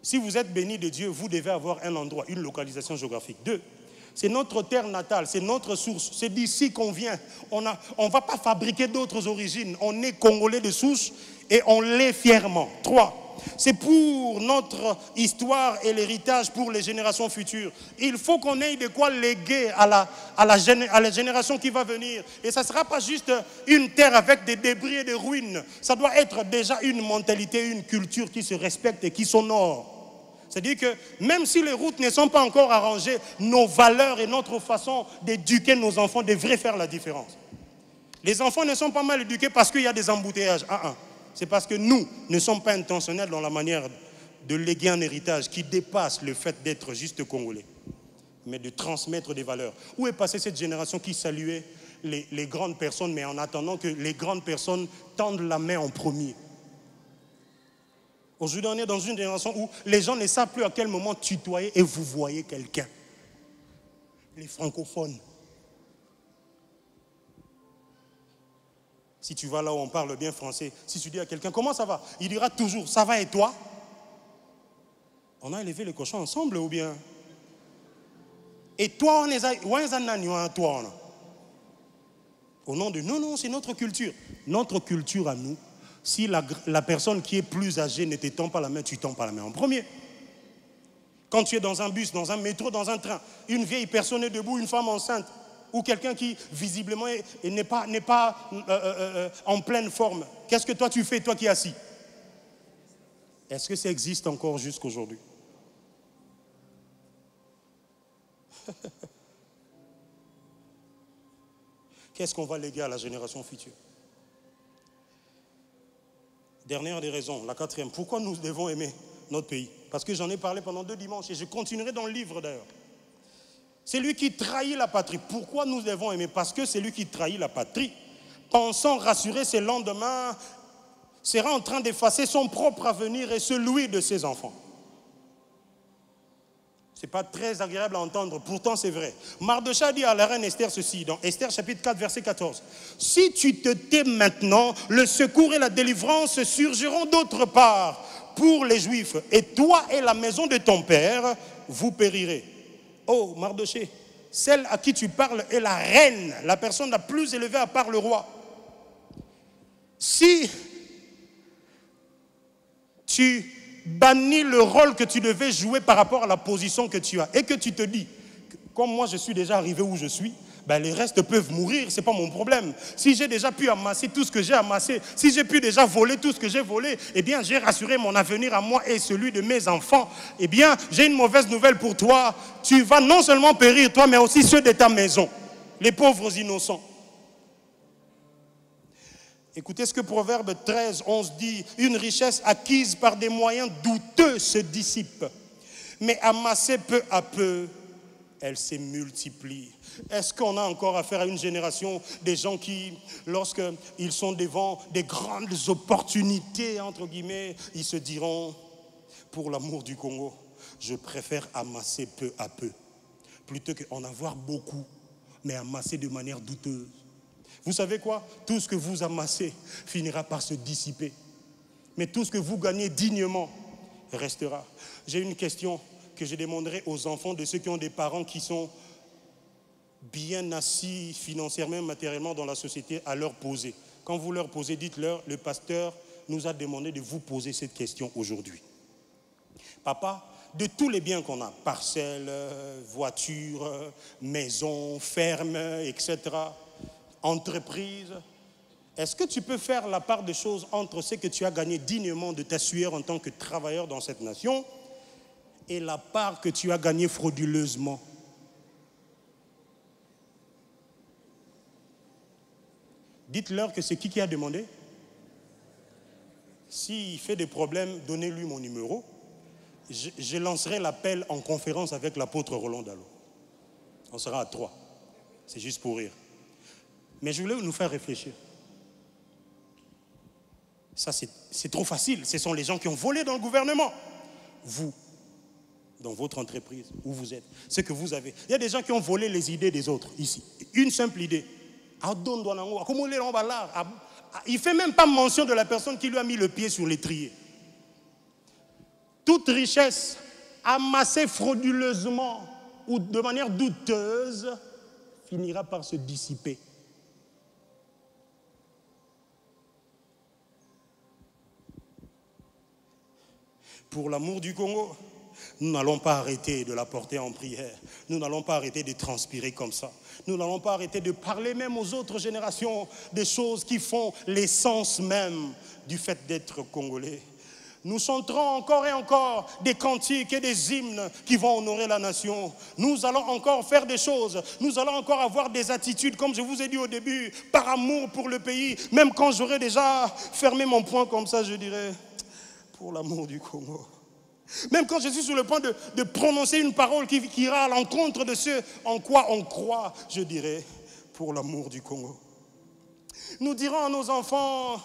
Si vous êtes béni de Dieu, vous devez avoir un endroit, une localisation géographique. 2, c'est notre terre natale, c'est notre source. C'est d'ici qu'on vient. On ne va pas fabriquer d'autres origines. On est Congolais de souche et on l'est fièrement. 3, c'est pour notre histoire et l'héritage pour les générations futures. Il faut qu'on ait de quoi léguer à la génération qui va venir. Et ça ne sera pas juste une terre avec des débris et des ruines. Ça doit être déjà une mentalité, une culture qui se respecte et qui s'honore. C'est-à-dire que même si les routes ne sont pas encore arrangées, nos valeurs et notre façon d'éduquer nos enfants devraient faire la différence. Les enfants ne sont pas mal éduqués parce qu'il y a des embouteillages. C'est parce que nous ne sommes pas intentionnels dans la manière de léguer un héritage qui dépasse le fait d'être juste congolais, mais de transmettre des valeurs. Où est passée cette génération qui saluait les grandes personnes, mais en attendant que les grandes personnes tendent la main en premier? Aujourd'hui, on est dans une génération où les gens ne savent plus à quel moment tutoyer et vous voyez quelqu'un. Les francophones. Si tu vas là où on parle bien français, si tu dis à quelqu'un, comment ça va? Il dira toujours, ça va et toi? On a élevé les cochons ensemble ou bien? Et toi, on est toi. Au nom de, non, c'est notre culture. Notre culture à nous. Si la personne qui est plus âgée ne te tend pas la main, tu tends pas la main en premier. Quand tu es dans un bus, dans un métro, dans un train, une vieille personne est debout, une femme enceinte, ou quelqu'un qui visiblement n'est pas en pleine forme, qu'est-ce que toi tu fais, toi qui es assis? Est-ce que ça existe encore jusqu'aujourd'hui? Qu'est-ce qu'on va léguer à la génération future? Dernière des raisons, la 4e, pourquoi nous devons aimer notre pays. Parce que j'en ai parlé pendant 2 dimanches et je continuerai dans le livre d'ailleurs. C'est lui qui trahit la patrie. Pourquoi nous devons aimer? Parce que c'est lui qui trahit la patrie. Pensant rassurer ses lendemains, sera en train d'effacer son propre avenir et celui de ses enfants. Ce n'est pas très agréable à entendre, pourtant c'est vrai. Mardochée dit à la reine Esther ceci, dans Esther chapitre 4, verset 14. « Si tu te tais maintenant, le secours et la délivrance surgiront d'autre part pour les Juifs, et toi et la maison de ton père, vous périrez. » Oh, Mardochée, celle à qui tu parles est la reine, la personne la plus élevée à part le roi. Si tu bannis le rôle que tu devais jouer par rapport à la position que tu as et que tu te dis, comme moi je suis déjà arrivé où je suis, ben les restes peuvent mourir, ce n'est pas mon problème. Si j'ai déjà pu amasser tout ce que j'ai amassé, si j'ai pu déjà voler tout ce que j'ai volé, eh bien j'ai rassuré mon avenir à moi et celui de mes enfants. Eh bien j'ai une mauvaise nouvelle pour toi, tu vas non seulement périr toi mais aussi ceux de ta maison, les pauvres innocents. Écoutez ce que Proverbe 13, 11 dit. Une richesse acquise par des moyens douteux se dissipe. Mais amassée peu à peu, elle se multiplie. Est-ce qu'on a encore affaire à une génération des gens qui, lorsqu'ils sont devant des grandes opportunités, entre guillemets, ils se diront, pour l'amour du Congo, je préfère amasser peu à peu, plutôt qu'en avoir beaucoup, mais amasser de manière douteuse. Vous savez quoi? Tout ce que vous amassez finira par se dissiper. Mais tout ce que vous gagnez dignement restera. J'ai une question que je demanderai aux enfants de ceux qui ont des parents qui sont bien assis financièrement et matériellement dans la société à leur poser. Quand vous leur posez, dites-leur, le pasteur nous a demandé de vous poser cette question aujourd'hui. Papa, de tous les biens qu'on a, parcelles, voitures, maisons, fermes, etc., entreprise, est-ce que tu peux faire la part des choses entre ce que tu as gagné dignement de ta sueur en tant que travailleur dans cette nation et la part que tu as gagnée frauduleusement? Dites-leur que c'est qui a demandé. S'il fait des problèmes, donnez-lui mon numéro. Je lancerai l'appel en conférence avec l'apôtre Roland Dallot. On sera à 3. C'est juste pour rire. Mais je voulais nous faire réfléchir. Ça, c'est trop facile. Ce sont les gens qui ont volé dans le gouvernement. Vous, dans votre entreprise, où vous êtes, ce que vous avez. Il y a des gens qui ont volé les idées des autres, ici. Une simple idée. Il ne fait même pas mention de la personne qui lui a mis le pied sur l'étrier. Toute richesse amassée frauduleusement ou de manière douteuse finira par se dissiper. Pour l'amour du Congo, nous n'allons pas arrêter de la porter en prière. Nous n'allons pas arrêter de transpirer comme ça. Nous n'allons pas arrêter de parler même aux autres générations des choses qui font l'essence même du fait d'être congolais. Nous chanterons encore et encore des cantiques et des hymnes qui vont honorer la nation. Nous allons encore faire des choses. Nous allons encore avoir des attitudes, comme je vous ai dit au début, par amour pour le pays. Même quand j'aurai déjà fermé mon poing comme ça, je dirais, pour l'amour du Congo. Même quand je suis sur le point de prononcer une parole qui ira à l'encontre de ce en quoi on croit, je dirais, pour l'amour du Congo. Nous dirons à nos enfants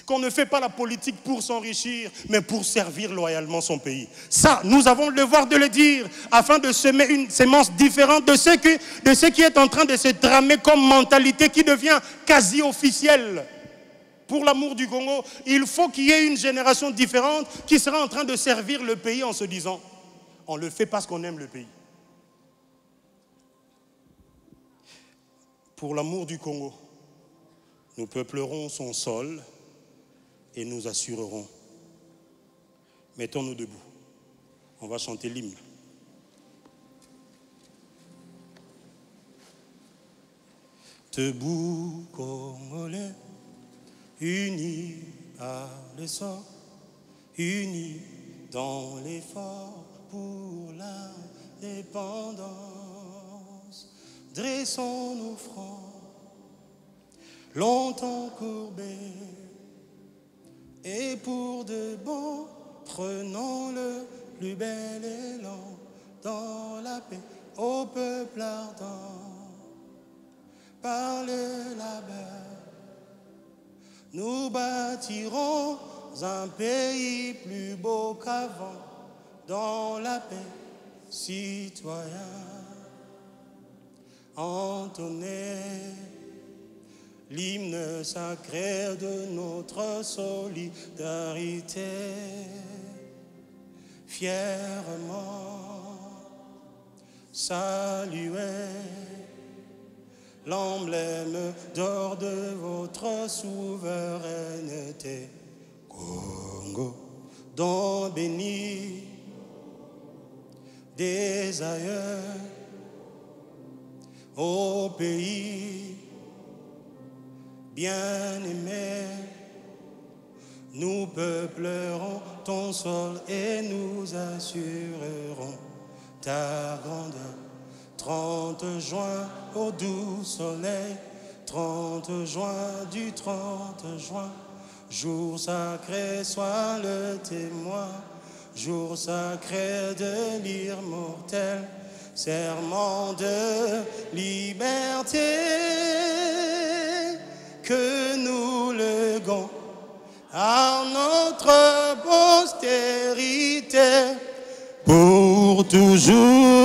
qu'on ne fait pas la politique pour s'enrichir, mais pour servir loyalement son pays. Ça, nous avons le devoir de le dire, afin de semer une sémence différente de ce qui est en train de se tramer comme mentalité qui devient quasi officielle. Pour l'amour du Congo, il faut qu'il y ait une génération différente qui sera en train de servir le pays en se disant, on le fait parce qu'on aime le pays. Pour l'amour du Congo, nous peuplerons son sol et nous assurerons. Mettons-nous debout. On va chanter l'hymne. Debout, Congolais, unis par le sort, unis dans l'effort pour l'indépendance. Dressons nos fronts, longtemps courbés, et pour de bon prenons le plus bel élan dans la paix au peuple ardent. Par le labeur, nous bâtirons un pays plus beau qu'avant, dans la paix, citoyens. Entonnez l'hymne sacré de notre solidarité, fièrement saluez l'emblème d'or de votre souveraineté. Congo, don béni des aïeux, au pays bien-aimé, nous peuplerons ton sol et nous assurerons ta grandeur. 30 juin au doux soleil, 30 juin du 30 juin, jour sacré soit le témoin, jour sacré de l'immortel, serment de liberté, que nous léguons à notre postérité pour toujours.